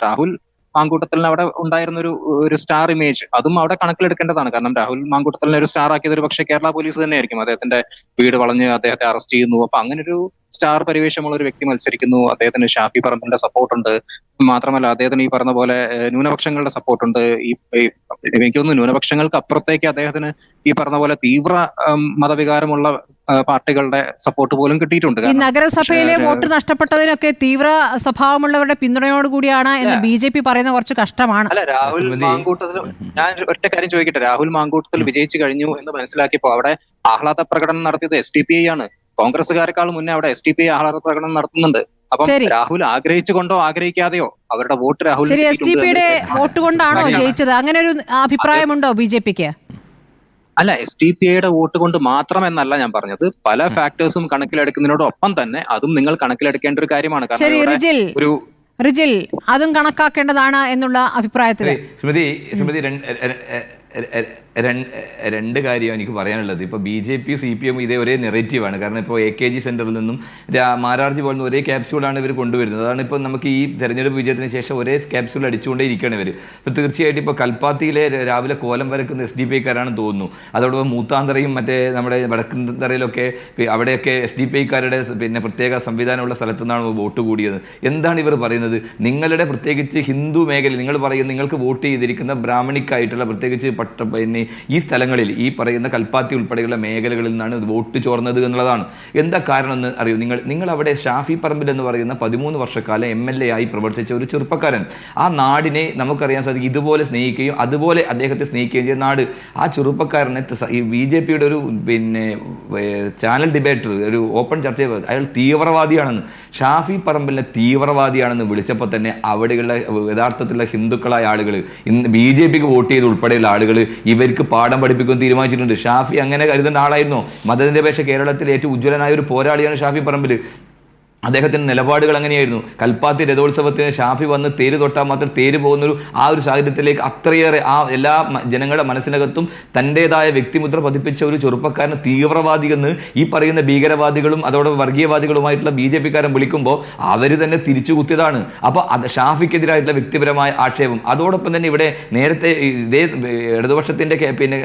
രാഹുൽ മാങ്കൂട്ടത്തലിന് അവിടെ ഉണ്ടായിരുന്ന ഒരു സ്റ്റാർ ഇമേജ് അതും അവിടെ കണക്കിലെടുക്കേണ്ടതാണ്. കാരണം രാഹുൽ മാങ്കൂട്ടത്തലിനെ ഒരു സ്റ്റാർ ആക്കിയത് ഒരു പക്ഷേ കേരള പോലീസ് തന്നെയായിരിക്കും. അദ്ദേഹത്തിന്റെ വീട് വളഞ്ഞ് അദ്ദേഹത്തെ അറസ്റ്റ് ചെയ്യുന്നു. അപ്പൊ അങ്ങനെ ഒരു സ്റ്റാർ പരിവേഷമുള്ള ഒരു വ്യക്തി മത്സരിക്കുന്നു. അദ്ദേഹത്തിന് ഷാഫി പറമ്പിലിന്റെ സപ്പോർട്ടുണ്ട്. മാത്രമല്ല, അദ്ദേഹത്തിന് ഈ പറഞ്ഞ പോലെ ന്യൂനപക്ഷങ്ങളുടെ സപ്പോർട്ടുണ്ട്. എനിക്ക് തോന്നുന്നു ന്യൂനപക്ഷങ്ങൾക്ക് അപ്പുറത്തേക്ക് അദ്ദേഹത്തിന് ഈ പറഞ്ഞ പോലെ തീവ്ര മതവികാരമുള്ള പാർട്ടികളുടെ സപ്പോർട്ട് പോലും കിട്ടിയിട്ടുണ്ട്. ഈ നഗരസഭയിലെ വോട്ട് നഷ്ടപ്പെട്ടതിനൊക്കെ തീവ്ര സ്വഭാവമുള്ളവരുടെ പിന്തുണയോടുകൂടിയാണ് എന്ന് BJP പറയുന്ന കുറച്ച് കഷ്ടമാണ്. അല്ല, രാഹുൽ മാങ്കൂട്ടത്തിൽ ഞാൻ ഒറ്റ കാര്യം ചോദിക്കട്ടെ, രാഹുൽ മാങ്കൂട്ടത്തിൽ വിജയിച്ചു കഴിഞ്ഞു എന്ന് മനസ്സിലാക്കിയപ്പോ അവിടെ ആഹ്ലാദ പ്രകടനം നടത്തിയത് SDPI ആണ്. കോൺഗ്രസ്സുകാരെക്കാൾ മുന്നേ അവിടെ SDPI ആഹ്ലാദ പ്രകടനം നടത്തുന്നുണ്ട്. അപ്പം രാഹുൽ ആഗ്രഹിച്ചുകൊണ്ടോ ആഗ്രഹിക്കാതെയോ അവരുടെ വോട്ട് രാഹുൽ SDPയുടെ വോട്ട് കൊണ്ടാണോ ജയിച്ചത്? അങ്ങനെ ഒരു അഭിപ്രായമുണ്ടോ BJPക്ക്? അല്ല, SDPയുടെ വോട്ട് കൊണ്ട് മാത്രമെന്നല്ല ഞാൻ പറഞ്ഞത്. പല ഫാക്ടേഴ്സും കണക്കിലെടുക്കുന്നതിനോടൊപ്പം തന്നെ അതും നിങ്ങൾ കണക്കിലെടുക്കേണ്ട ഒരു കാര്യമാണ്. കാരണം റിജിൽ അതും കണക്കാക്കേണ്ടതാണ് എന്നുള്ള അഭിപ്രായത്തിൽ സ്മൃതി രണ്ട് കാര്യം എനിക്ക് പറയാനുള്ളത്. ഇപ്പോൾ BJP CPM ഇതേ ഒരേ നെറേറ്റീവാണ്. കാരണം ഇപ്പോൾ AKG സെന്ററിൽ നിന്നും മാരാർജി പോകുന്ന ഒരേ ക്യാപ്സ്യൂളാണ് ഇവർ കൊണ്ടുവരുന്നത്. അതാണ് ഇപ്പോൾ നമുക്ക് ഈ തെരഞ്ഞെടുപ്പ് വിജയത്തിന് ശേഷം ഒരേ ക്യാപ്സ്യൂൾ അടിച്ചുകൊണ്ടേ ഇരിക്കുകയാണ് ഇവർ. ഇപ്പോൾ തീർച്ചയായിട്ടും ഇപ്പോൾ കൽപ്പാത്തിയിലെ രാവിലെ കോലം വരക്കുന്ന SDPIക്കാരാണെന്ന് തോന്നുന്നു. അതോടൊപ്പം മൂത്താന്തറയും മറ്റേ നമ്മുടെ വടക്കുംതറയിലൊക്കെ അവിടെയൊക്കെ SDPIക്കാരുടെ പിന്നെ പ്രത്യേക സംവിധാനമുള്ള സ്ഥലത്തു നിന്നാണ് വോട്ട് കൂടിയത്. എന്താണ് ഇവർ പറയുന്നത്? നിങ്ങളുടെ പ്രത്യേകിച്ച് ഹിന്ദു മേഖലയിൽ നിങ്ങൾ പറയുന്ന നിങ്ങൾക്ക് വോട്ട് ചെയ്തിരിക്കുന്ന ബ്രാഹ്മണിക്കായിട്ടുള്ള പ്രത്യേകിച്ച് പിന്നെ ഈ സ്ഥലങ്ങളിൽ ഈ പറയുന്ന കൽപ്പാത്തി ഉൾപ്പെടെയുള്ള മേഖലകളിൽ നിന്നാണ് വോട്ട് ചോർന്നത് എന്നുള്ളതാണ്. എന്താ കാരണം എന്ന് അറിയൂ? നിങ്ങൾ അവിടെ ഷാഫി പറമ്പിൽ എന്ന് പറയുന്ന 13 വർഷക്കാലം MLA ആയി പ്രവർത്തിച്ച ഒരു ചെറുപ്പക്കാരൻ, ആ നാടിനെ നമുക്കറിയാൻ സാധിക്കും ഇതുപോലെ സ്നേഹിക്കുകയും അതുപോലെ അദ്ദേഹത്തെ സ്നേഹിക്കുകയും ചെയ്ത നാട്. ആ ചെറുപ്പക്കാരനെ ഈ BJPയുടെ ഒരു പിന്നെ ചാനൽ ഡിബേറ്റർ ഒരു ഓപ്പൺ ചർച്ച ചെയ്തത് അയാൾ തീവ്രവാദിയാണെന്ന്, ഷാഫി പറമ്പിലിനെ തീവ്രവാദിയാണെന്ന് വിളിച്ചപ്പോൾ തന്നെ അവിടെയുള്ള യഥാർത്ഥത്തിലുള്ള ഹിന്ദുക്കളായ ആളുകൾ ഇന്ന് BJPക്ക് വോട്ട് ചെയ്ത് ഉൾപ്പെടെയുള്ള ആളുകൾ ഇവർക്ക് പാഠം പഠിപ്പിക്കാൻ തീരുമാനിച്ചിട്ടുണ്ട്. ഷാഫി അങ്ങനെ കരുതേണ്ട ആളായിരുന്നു. മതനിരപേക്ഷ കേരളത്തിലെ ഏറ്റവും ഉജ്ജ്വലനായ ഒരു പോരാളിയാണ് ഷാഫി പറമ്പിൽ. അദ്ദേഹത്തിൻ്റെ നിലപാടുകൾ അങ്ങനെയായിരുന്നു. കൽപ്പാത്തി രഥോത്സവത്തിന് ഷാഫി വന്ന് തേര് തൊട്ടാൽ മാത്രം തേര് പോകുന്നൊരു ആ ഒരു സാഹചര്യത്തിലേക്ക് അത്രയേറെ ആ എല്ലാ ജനങ്ങളുടെ മനസ്സിനകത്തും തൻ്റെതായ വ്യക്തിമുദ്ര പതിപ്പിച്ച ഒരു ചെറുപ്പക്കാരന് തീവ്രവാദി എന്ന് ഈ പറയുന്ന ഭീകരവാദികളും അതോടെ വർഗീയവാദികളുമായിട്ടുള്ള BJPക്കാരൻ വിളിക്കുമ്പോൾ അവർ തന്നെ തിരിച്ചു കുത്തിയതാണ്. അപ്പോൾ അത് ഷാഫിക്കെതിരായിട്ടുള്ള വ്യക്തിപരമായ ആക്ഷേപം. അതോടൊപ്പം തന്നെ ഇവിടെ നേരത്തെ ഇതേ ഇടതുപക്ഷത്തിൻ്റെ പിന്നെ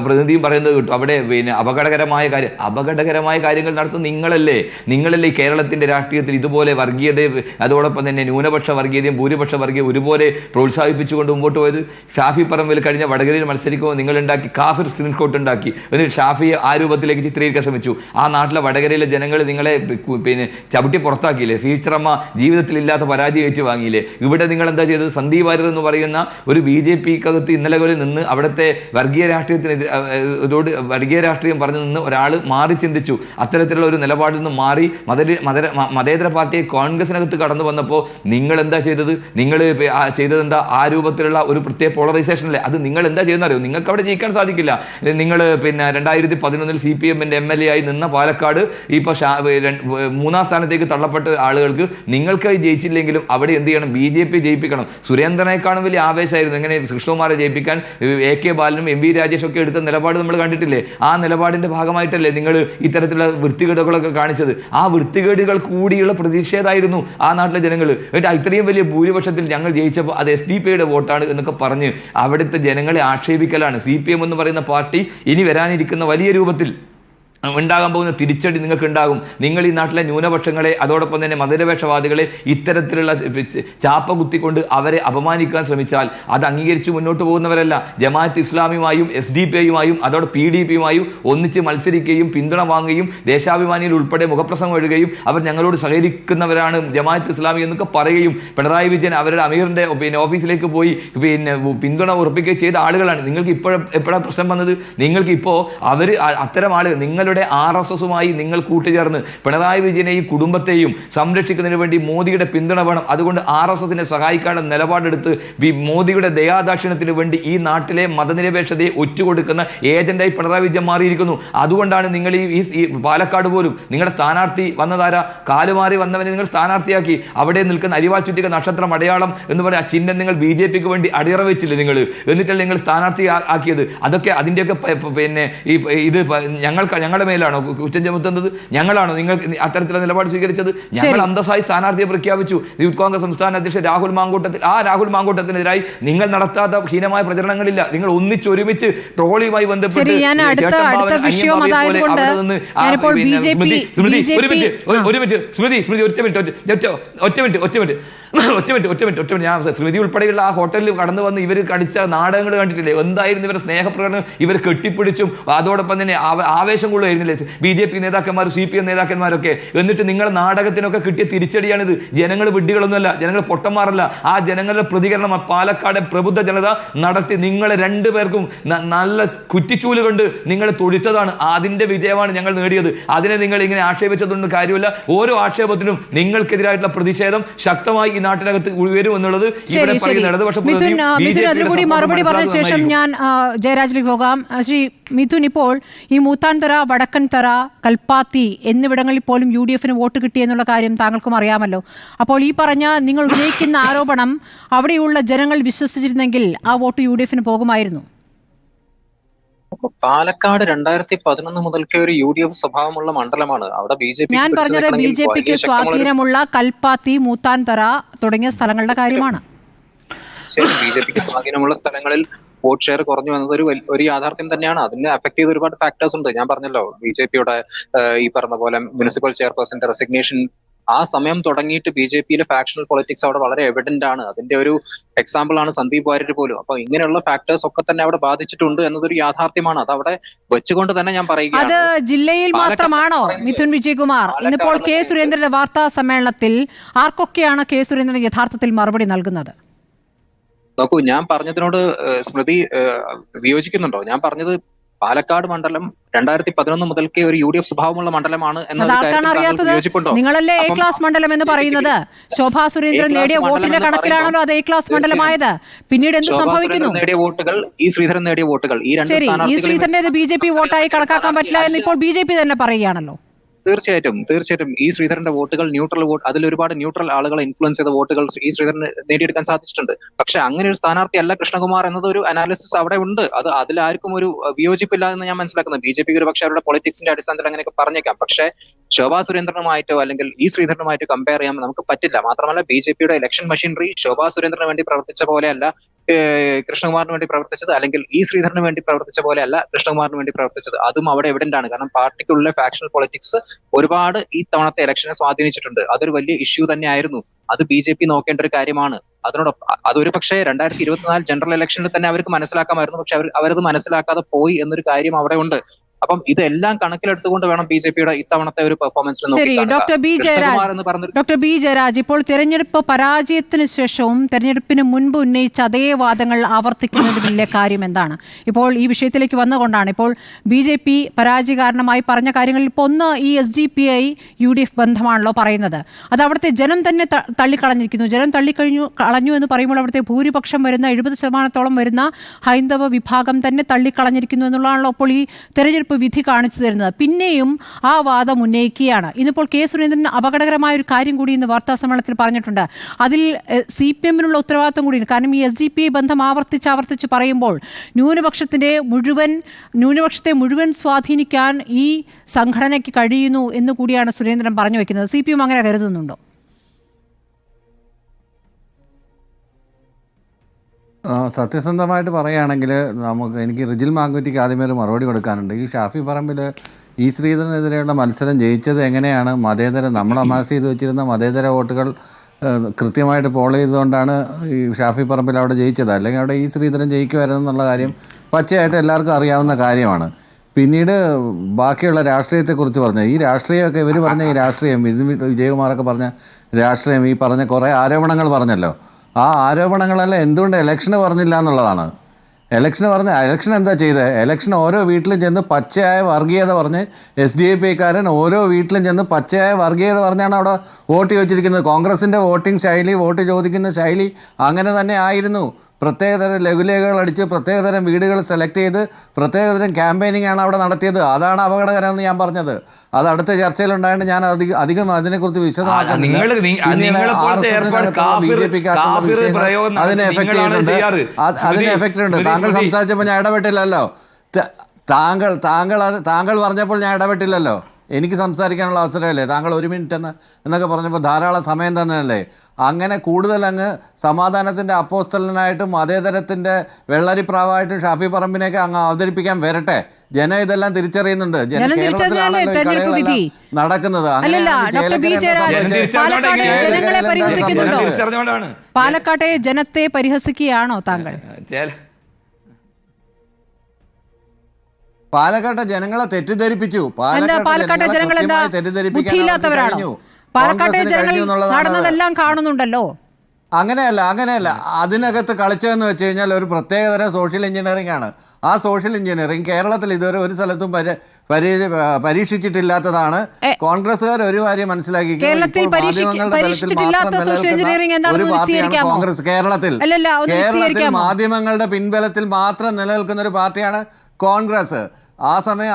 പ്രതിനിധിയും പറയുന്നത് അവിടെ പിന്നെ അപകടകരമായ കാര്യങ്ങൾ നടത്തുന്ന നിങ്ങളല്ലേ ഈ കേരളത്തിൻ്റെ രാഷ്ട്രീയത്തിൽ ഇതുപോലെ വർഗീയതയും അതോടൊപ്പം തന്നെ ന്യൂനപക്ഷ വർഗീയതയും ഭൂരിപക്ഷ വർഗീയതയും ഒരുപോലെ പ്രോത്സാഹിപ്പിച്ചുകൊണ്ട് മുമ്പോട്ട് പോയത്? ഷാഫി പറമ്പിൽ കഴിഞ്ഞ വടകരയിൽ മത്സരിക്കുമ്പോൾ നിങ്ങൾ ഉണ്ടാക്കി കാഫിർ സ്ക്രീൻഷോട്ട് ഉണ്ടാക്കി, എന്നിട്ട് ഷാഫിയെ ആ രൂപത്തിലേക്ക് ചിത്രീകരിക്കാൻ ശ്രമിച്ചു. ആ നാട്ടിലെ വടകരയിലെ ജനങ്ങൾ നിങ്ങളെ പിന്നെ ചവിട്ടി പുറത്താക്കിയില്ലേ? ടീച്ചറമ്മ ജീവിതത്തിൽ ഇല്ലാത്ത പരാജയം വെച്ച് വാങ്ങിയില്ലേ? ഇവിടെ നിങ്ങൾ എന്താ ചെയ്തത്? സന്ദീപ് വാര്യർ എന്ന് പറയുന്ന ഒരു BJP-ക്കകത്ത് ഇന്നലെ നിന്ന് അവിടുത്തെ വർഗീയ രാഷ്ട്രീയം പറഞ്ഞു നിന്ന് ഒരാൾ മാറി ചിന്തിച്ചു. അത്തരത്തിലുള്ള ഒരു നിലപാടിൽ നിന്ന് മാറി മതേതര പാർട്ടിയെ കോൺഗ്രസിനകത്ത് കടന്നു വന്നപ്പോൾ നിങ്ങൾ എന്താ ചെയ്തത്? നിങ്ങൾ ചെയ്തത് എന്താ? ആ രൂപത്തിലുള്ള ഒരു പ്രത്യേക പോളറൈസേഷനല്ലേ? അത് നിങ്ങൾ എന്താ ചെയ്യുന്ന അറിയോ? നിങ്ങൾക്ക് അവിടെ ജയിക്കാൻ സാധിക്കില്ല. നിങ്ങൾ പിന്നെ 2011 CPM-ന്റെ MLA ആയി നിന്ന പാലക്കാട് ഇപ്പൊ 3-ാം സ്ഥാനത്തേക്ക് തള്ളപ്പെട്ട ആളുകൾക്ക് നിങ്ങൾക്ക് ജയിച്ചില്ലെങ്കിലും അവിടെ എന്ത് ചെയ്യണം? BJP ജയിപ്പിക്കണം. സുരേന്ദ്രനേക്കാളും വലിയ ആവേശമായിരുന്നു എങ്ങനെ കൃഷ്ണകുമാരെ ജയിപ്പിക്കാൻ AK ബാലനും MV രാജേഷും ഒക്കെ എടുത്ത നിലപാട് നമ്മൾ കണ്ടിട്ടില്ലേ? ആ നിലപാടിന്റെ ഭാഗമായിട്ടല്ലേ നിങ്ങൾ ഇത്തരത്തിലുള്ള വൃത്തികേടുകളൊക്കെ കാണിച്ചത്? ആ വൃത്തികേടുകൾ കൂടിയുള്ള പ്രതിഷേധമായിരുന്നു ആ നാട്ടിലെ ജനങ്ങൾ. ഇത്രയും വലിയ ഭൂരിപക്ഷത്തിൽ ഞങ്ങൾ ജയിച്ചപ്പോൾ അത് SDP-യുടെ വോട്ടാണ് എന്നൊക്കെ പറഞ്ഞ് അവിടുത്തെ ജനങ്ങളെ ആക്ഷേപിക്കലാണ്. CPM എന്ന് പറയുന്ന പാർട്ടി ഇനി വരാനിരിക്കുന്ന വലിയ രൂപത്തിൽ ഉണ്ടാകാൻ പോകുന്ന തിരിച്ചടി നിങ്ങൾക്ക് ഉണ്ടാകും. നിങ്ങൾ ഈ നാട്ടിലെ ന്യൂനപക്ഷങ്ങളെ അതോടൊപ്പം തന്നെ മതനിരപേക്ഷവാദികളെ ഇത്തരത്തിലുള്ള ചാപ്പ കുത്തിക്കൊണ്ട് അവരെ അപമാനിക്കാൻ ശ്രമിച്ചാൽ അത് അംഗീകരിച്ച് മുന്നോട്ട് പോകുന്നവരല്ല. ജമാഅത്ത് ഇസ്ലാമിയുമായും SDP-യുമായും അതോടെ PDP-യുമായും ഒന്നിച്ച് മത്സരിക്കുകയും പിന്തുണ വാങ്ങുകയും ദേശാഭിമാനിയിൽ ഉൾപ്പെടെ മുഖപ്രസംഗം എഴുതുകയും അവർ ഞങ്ങളോട് സഹകരിക്കുന്നവരാണ് ജമാഅത്ത് ഇസ്ലാമി എന്നൊക്കെ പറയുകയും പിണറായി വിജയൻ അവരുടെ അമീറിന്റെ ഓഫീസിലേക്ക് പോയി പിന്തുണ ഉറപ്പിക്കുകയും ചെയ്ത ആളുകളാണ്. നിങ്ങൾക്ക് എപ്പോഴാണ് പ്രശ്നം വന്നത്? നിങ്ങൾക്ക് ഇപ്പോൾ അത്തരം ആളുകൾ നിങ്ങളുടെ RSS-മായി നിങ്ങൾ കൂട്ടുചേർന്ന് പിണറായി വിജയനെയും കുടുംബത്തെയും സംരക്ഷിക്കുന്നതിന് വേണ്ടി മോദിയുടെ പിന്തുണ വേണം. അതുകൊണ്ട് RSS-നെ സഹായിക്കാനുള്ള നിലപാടെടുത്ത് മോദിയുടെ ദയാദാക്ഷിണ്യത്തിന് വേണ്ടി ഈ നാട്ടിലെ മതനിരപേക്ഷതയെ ഒറ്റുകൊടുക്കുന്ന ഏജന്റായി പിണറായി വിജയൻ മാറിയിരിക്കുന്നു. അതുകൊണ്ടാണ് നിങ്ങൾ ഈ പാലക്കാട് പോലും നിങ്ങളുടെ സ്ഥാനാർത്ഥി വന്നതാരാ? കാലുമാറി വന്നവനെ നിങ്ങൾ സ്ഥാനാർത്ഥിയാക്കി. അവിടെ നിൽക്കുന്ന അരിവാൾ ചുറ്റിക നക്ഷത്രം അടയാളം എന്ന് പറയുന്ന ചിഹ്നം നിങ്ങൾ BJP-ക്ക് വേണ്ടി അടിയറ വെച്ചില്ലേ നിങ്ങൾ? എന്നിട്ടല്ലേ നിങ്ങൾ സ്ഥാനാർത്ഥി ആക്കിയത്? അതൊക്കെ അതിന്റെയൊക്കെ പിന്നെ ഇത് ഞങ്ങളുടെ മേലാണോ കുറ്റം ചുമത്തുന്നത്? ഞങ്ങളാണോ നിങ്ങൾ അത്തരത്തിലുള്ള നിലപാട് സ്വീകരിച്ചത്? ഞങ്ങൾ അന്തസ്സായി സ്ഥാനാർത്ഥിയെ പ്രഖ്യാപിച്ചു. യൂത്ത് കോൺഗ്രസ് സംസ്ഥാന അധ്യക്ഷൻ രാഹുൽ മാങ്കൂട്ടത്തിനെതിരായി നിങ്ങൾ നടത്താത്ത ഹീനമായ പ്രചരണങ്ങളില്ല. നിങ്ങൾ ഒരുമിച്ച് ട്രോളിയുമായി ബന്ധപ്പെട്ട് ഞാൻ സ്മൃതി ഉൾപ്പെടെയുള്ള ആ ഹോട്ടലിൽ കടന്നു വന്ന് ഇവർ കടിച്ച നാടകങ്ങൾ കണ്ടിട്ടില്ലേ? എന്തായിരുന്നു ഇവരുടെ സ്നേഹപ്രകടനം? ഇവർ കെട്ടിപ്പിടിച്ചും അതോടൊപ്പം തന്നെ ആവേശം കൊള്ളുമായിരുന്നില്ലേ BJP നേതാക്കന്മാർ CPM നേതാക്കന്മാരൊക്കെ? എന്നിട്ട് നിങ്ങളുടെ നാടകത്തിനൊക്കെ കിട്ടിയ തിരിച്ചടിയാണിത്. ജനങ്ങൾ വിഡ്ഢികളൊന്നുമല്ല, ജനങ്ങൾ പൊട്ടന്മാരല്ല. ആ ജനങ്ങളുടെ പ്രതികരണം പാലക്കാട് പ്രബുദ്ധ ജനത നടത്തി നിങ്ങളെ രണ്ടുപേർക്കും നല്ല കുറ്റിച്ചൂല് കൊണ്ട് നിങ്ങളെ തൊഴിച്ചതാണ്. അതിന്റെ വിജയമാണ് ഞങ്ങൾ നേടിയത്. അതിനെ നിങ്ങൾ ഇങ്ങനെ ആക്ഷേപിച്ചതുകൊണ്ട് കാര്യമില്ല. ഓരോ ആക്ഷേപത്തിനും നിങ്ങൾക്കെതിരായിട്ടുള്ള പ്രതിഷേധം ശക്തമായി ഈ നാട്ടിനകത്ത് ഉയരും എന്നുള്ളത് ഇവിടെ പറയുന്ന ഇടതുപക്ഷ അതിനുകൂടി മറുപടി പറഞ്ഞ ശേഷം ഞാൻ ജയരാജിലേക്ക് പോകാം. ശ്രീ മിഥുൻ, ഇപ്പോൾ ഈ മൂത്താൻതറ, വടക്കൻതറ, കൽപ്പാത്തി എന്നിവിടങ്ങളിൽ പോലും UDF-ന് വോട്ട് കിട്ടിയെന്നുള്ള കാര്യം താങ്കൾക്കും അറിയാമല്ലോ. അപ്പോൾ ഈ പറഞ്ഞ നിങ്ങൾ ഉന്നയിക്കുന്ന ആരോപണം അവിടെയുള്ള ജനങ്ങൾ വിശ്വസിച്ചിരുന്നെങ്കിൽ ആ വോട്ട് UDF-ന് പോകുമായിരുന്നു. പാലക്കാട് 2011 മുതൽക്കേ ഒരു UDF സ്വഭാവമുള്ള മണ്ഡലമാണ്. അവിടെ ഞാൻ പറഞ്ഞത് BJP-ക്ക് സ്വാധീനമുള്ള കൽപ്പാത്തി, മൂത്താൻതറ തുടങ്ങിയ സ്ഥലങ്ങളുടെ കാര്യമാണ്. BJP-ക്ക് സ്വാധീനമുള്ള സ്ഥലങ്ങളിൽ വോട്ട് ഷെയർ കുറഞ്ഞു വന്നത് ഒരു യാഥാർത്ഥ്യം തന്നെയാണ്. അതിനെ അഫക്ട് ചെയ്ത ഒരുപാട് ഫാക്ടേഴ്സ് ഉണ്ട്. ഞാൻ പറഞ്ഞല്ലോ, BJP-യുടെ ഈ പറഞ്ഞ പോലെ മുനിസിപ്പൽ ചെയർപേഴ്സന്റെ റെസിഗ്നേഷൻ ആ സമയം തുടങ്ങിയിട്ട് BJP-യിലെ ഫാക്ഷണൽ പൊളിറ്റിക്സ് അവിടെ വളരെ എവിഡന്റ് ആണ്. അതിന്റെ ഒരു എക്സാമ്പിൾ ആണ് സന്ദീപ് വാര്യർ പോലും. അപ്പൊ ഇങ്ങനെയുള്ള ഫാക്ടേഴ്സ് ഒക്കെ തന്നെ അവിടെ ബാധിച്ചിട്ടുണ്ട് എന്നതൊരു യാഥാർത്ഥ്യമാണ്. അത് അവിടെ വെച്ചുകൊണ്ട് തന്നെ ഞാൻ പറയുകയാണ്. അത് ജില്ലയിൽ മാത്രമാണോ മിഥുൻ വിജയകുമാർ? ഇന്നിപ്പോൾ K. സുരേന്ദ്രന്റെ വാർത്താ സമ്മേളനത്തിൽ ആർക്കൊക്കെയാണ് K. സുരേന്ദ്രൻ യഥാർത്ഥത്തിൽ മറുപടി നൽകുന്നത്? നോക്കൂ, ഞാൻ പറഞ്ഞതിനോട് സ്മൃതി വിയോജിക്കുന്നുണ്ടോ? ഞാൻ പറഞ്ഞത് പാലക്കാട് മണ്ഡലം 2011 മുതൽക്കേ ഒരു UDF സ്വഭാവമുള്ള മണ്ഡലമാണ് എന്നറിയാത്തത് നിങ്ങളല്ലേ A ക്ലാസ് മണ്ഡലം എന്ന് പറയുന്നത്? ശോഭാ സുരേന്ദ്രൻ നേടിയ വോട്ടിന്റെ കണക്കിലാണല്ലോ അത് A ക്ലാസ് മണ്ഡലമായത്. പിന്നീട് എന്ത് സംഭവിക്കുന്നു? നേടിയ വോട്ടുകൾ, ഈ ശ്രീധരൻ നേടിയ വോട്ടുകൾ, ശരി, ഈ ശ്രീധരന്റെ BJP വോട്ടായി കണക്കാക്കാൻ പറ്റില്ല എന്ന് ഇപ്പോൾ BJP തന്നെ പറയുകയാണല്ലോ. തീർച്ചയായിട്ടും ഈ ശ്രീധരന്റെ വോട്ടുകൾ ന്യൂട്രൽ വോട്ട്, അതിൽ ഒരുപാട് ന്യൂട്രൽ ആളുകളെ ഇൻഫ്ലുവൻസ് ചെയ്ത വോട്ടുകൾ ഈ ശ്രീധരന് നേടിയെടുക്കാൻ സാധിച്ചിട്ടുണ്ട്. പക്ഷെ അങ്ങനെ ഒരു സ്ഥാനാർത്ഥി അല്ല കൃഷ്ണകുമാർ എന്നത് ഒരു അനാലിസിസ് അവിടെ ഉണ്ട്. അത് അതിലാർക്കും ഒരു വിയോജിപ്പില്ല എന്ന് ഞാൻ മനസ്സിലാക്കുന്നത്. BJP ഒരു പക്ഷേ അവരുടെ പൊളിറ്റിക്സിന്റെ അടിസ്ഥാനത്തിൽ അങ്ങനെയൊക്കെ പറഞ്ഞേക്കാം. പക്ഷേ ശോഭാ സുരേന്ദ്രനുമായിട്ടോ അല്ലെങ്കിൽ ഈ ശ്രീധരനുമായിട്ടോ കമ്പയർ ചെയ്യാൻ നമുക്ക് പറ്റില്ല. മാത്രമല്ല BJP-യുടെ ഇലക്ഷൻ മെഷീനറി ശോഭാ സുരേന്ദ്രന് വേണ്ടി പ്രവർത്തിച്ച പോലെയല്ല കൃഷ്ണകുമാറിന് വേണ്ടി പ്രവർത്തിച്ചത്, അല്ലെങ്കിൽ ശ്രീധരന് വേണ്ടി പ്രവർത്തിച്ച പോലെയല്ല കൃഷ്ണകുമാറിന് വേണ്ടി പ്രവർത്തിച്ചത്. അതും അവിടെ എവിഡന്റ് ആണ്. കാരണം പാർട്ടിക്കുള്ള ഫാക്ഷണൽ പൊളിറ്റിക്സ് ഒരുപാട് ഈ തവണത്തെ ഇലക്ഷനെ സ്വാധീനിച്ചിട്ടുണ്ട്. അതൊരു വലിയ ഇഷ്യൂ തന്നെയായിരുന്നു. അത് BJP നോക്കേണ്ട ഒരു കാര്യമാണ്. അതിനോടൊപ്പം അതൊരു പക്ഷേ 2024 ജനറൽ ഇലക്ഷനിൽ തന്നെ അവർക്ക് മനസ്സിലാക്കാമായിരുന്നു. പക്ഷെ അവരത് മനസ്സിലാക്കാതെ പോയി എന്നൊരു കാര്യം അവിടെ ഉണ്ട്. അപ്പം ഇതെല്ലാം കണക്കിലെടുത്തുകൊണ്ട് വേണം BJPയുടെ ഇത്തവണത്തെ ഒരു പെർഫോമൻസിൽ. ശരി, ഡോക്ടർ ബി ജയരാജ്, ഇപ്പോൾ തെരഞ്ഞെടുപ്പ് പരാജയത്തിന് ശേഷവും തെരഞ്ഞെടുപ്പിന് മുൻപ് ഉന്നയിച്ച അതേ വാദങ്ങൾ ആവർത്തിക്കുന്നതിലെ കാര്യം എന്താണ്? ഇപ്പോൾ ഈ വിഷയത്തിലേക്ക് വന്നുകൊണ്ടാണ് ഇപ്പോൾ BJP പരാജയ കാരണമായി പറഞ്ഞ കാര്യങ്ങളിൽ ഇപ്പോൾ ഒന്ന് ഈ SDPI UDF ബന്ധമാണല്ലോ പറയുന്നത്. അത് അവിടുത്തെ ജനം തന്നെ തള്ളിക്കളഞ്ഞിരിക്കുന്നു. ജനം കളഞ്ഞു എന്ന് പറയുമ്പോൾ അവിടുത്തെ ഭൂരിപക്ഷം വരുന്ന 70% വരുന്ന ഹൈന്ദവ വിഭാഗം തന്നെ തള്ളിക്കളഞ്ഞിരിക്കുന്നു എന്നുള്ളതാണല്ലോ അപ്പോൾ ഈ തെരഞ്ഞെടുപ്പ് വിധി കാണിച്ചു തരുന്നത്. പിന്നെയും ആ വാദം ഉന്നയിക്കുകയാണ്. ഇന്നിപ്പോൾ കെ സുരേന്ദ്രൻ അപകടകരമായ ഒരു കാര്യം കൂടി ഇന്ന് വാർത്താ സമ്മേളനത്തിൽ പറഞ്ഞിട്ടുണ്ട്. അതിൽ CPM-നുള്ള ഉത്തരവാദിത്വം കൂടിയാണ്. കാരണം ഈ SDPI ബന്ധം ആവർത്തിച്ച് പറയുമ്പോൾ ന്യൂനപക്ഷത്തെ മുഴുവൻ സ്വാധീനിക്കാൻ ഈ സംഘടനയ്ക്ക് കഴിയുന്നു എന്ന് കൂടിയാണ് സുരേന്ദ്രൻ പറഞ്ഞു വെക്കുന്നത്. CPM അങ്ങനെ കരുതുന്നുണ്ടോ? സത്യസന്ധമായിട്ട് പറയുകയാണെങ്കിൽ എനിക്ക് റിജിൽ മാങ്കുറ്റിക്ക് ആദ്യമേ ഒരു മറുപടി കൊടുക്കാനുണ്ട്. ഈ ഷാഫി പറമ്പിൽ ശ്രീധരനെതിരെയുള്ള മത്സരം ജയിച്ചത് എങ്ങനെയാണ്? നമ്മൾ അമാസ് ചെയ്ത് വെച്ചിരുന്ന മതേതര വോട്ടുകൾ കൃത്യമായിട്ട് പോൾ ചെയ്തുകൊണ്ടാണ് ഈ ഷാഫി പറമ്പിൽ അവിടെ ജയിച്ചത്. അല്ലെങ്കിൽ അവിടെ ശ്രീധരൻ ജയിക്കുമായിരുന്നുള്ള കാര്യം പച്ചയായിട്ട് എല്ലാവർക്കും അറിയാവുന്ന കാര്യമാണ്. പിന്നീട് ബാക്കിയുള്ള രാഷ്ട്രീയത്തെക്കുറിച്ച് പറഞ്ഞത്, ഈ രാഷ്ട്രീയമൊക്കെ ഇവർ പറഞ്ഞ ഈ രാഷ്ട്രീയം, വിജയകുമാറൊക്കെ പറഞ്ഞ രാഷ്ട്രീയം, ഈ പറഞ്ഞ കുറേ ആരോപണങ്ങൾ പറഞ്ഞല്ലോ, ആ ആരോപണങ്ങളെല്ലാം എന്തുകൊണ്ട് ഇലക്ഷന് പറഞ്ഞില്ല എന്നുള്ളതാണ്. ഇലക്ഷൻ എന്താ ചെയ്തത്? ഇലക്ഷൻ ഓരോ വീട്ടിലും ചെന്ന് പച്ചയായ വർഗീയത പറഞ്ഞ് SDPIക്കാരൻ ഓരോ വീട്ടിലും ചെന്ന് പച്ചയായ വർഗീയത പറഞ്ഞാണ് അവിടെ വോട്ട് ചോദിച്ചിരിക്കുന്നത്. കോൺഗ്രസിൻ്റെ വോട്ടിംഗ് ശൈലി, വോട്ട് ചോദിക്കുന്ന ശൈലി അങ്ങനെ തന്നെ ആയിരുന്നു. പ്രത്യേകതരം ലഘുലേഖകൾ അടിച്ച് പ്രത്യേകതരം വീടുകൾ സെലക്ട് ചെയ്ത് പ്രത്യേകതരം ക്യാമ്പയിനിങ് ആണ് അവിടെ നടത്തിയത്. അതാണ് അപകടകരമെന്ന് ഞാൻ പറഞ്ഞത്. അത് അടുത്ത ചർച്ചയിലുണ്ടായത് ഞാൻ അധികം അതിനെക്കുറിച്ച് വിശദമാക്കുന്നില്ല. അതിന് എഫക്ട് ചെയ്യുന്നുണ്ട്. താങ്കൾ സംസാരിച്ചപ്പോൾ ഞാൻ ഇടപെട്ടില്ലല്ലോ. താങ്കൾ പറഞ്ഞപ്പോൾ ഞാൻ ഇടപെട്ടില്ലല്ലോ. എനിക്ക് സംസാരിക്കാനുള്ള അവസരമല്ലേ? താങ്കൾ 1 മിനിറ്റ് എന്നൊക്കെ പറഞ്ഞപ്പോൾ ധാരാളം സമയം തന്നെയല്ലേ? അങ്ങനെ കൂടുതൽ അങ്ങ് സമാധാനത്തിൻ്റെ അപ്പോസ്തലനായിട്ടും മതേതരത്തിൻ്റെ വെള്ളരിപ്രാവായിട്ടും ഷാഫി പറമ്പിനെയൊക്കെ അങ്ങ് അവതരിപ്പിക്കാൻ വരട്ടെ. ജനം ഇതെല്ലാം തിരിച്ചറിയുന്നുണ്ട്. നടക്കുന്നത് പാലക്കാട്ടെ ജനത്തെ പരിഹസിക്കുകയാണോ താങ്കൾ? പാലക്കാട്ടെ ജനങ്ങളെ തെറ്റിദ്ധരിപ്പിച്ചു. പാലക്കാട്ടെ ജനങ്ങൾ എന്താ ബുദ്ധിയില്ലാത്തവരാണോ? പാലക്കാട്ടെ ജനങ്ങൾ നടന്നതെല്ലാം കാണുന്നുണ്ടല്ലോ. അങ്ങനെയല്ല. അതിനകത്ത് കളിച്ചതെന്ന് വെച്ച് കഴിഞ്ഞാൽ ഒരു പ്രത്യേകതരം സോഷ്യൽ എഞ്ചിനീയറിംഗ് ആണ്. ആ സോഷ്യൽ എഞ്ചിനീയറിംഗ് കേരളത്തിൽ ഇതുവരെ ഒരു സ്ഥലത്തും പരീക്ഷിച്ചിട്ടില്ലാത്തതാണ്. കോൺഗ്രസ്സുകാർ ഒരു കാര്യം മനസ്സിലാക്കി, കോൺഗ്രസ് കേരളത്തിൽ മാധ്യമങ്ങളുടെ പിൻബലത്തിൽ മാത്രം നിലനിൽക്കുന്ന ഒരു പാർട്ടിയാണ് കോൺഗ്രസ്. ആ സമയം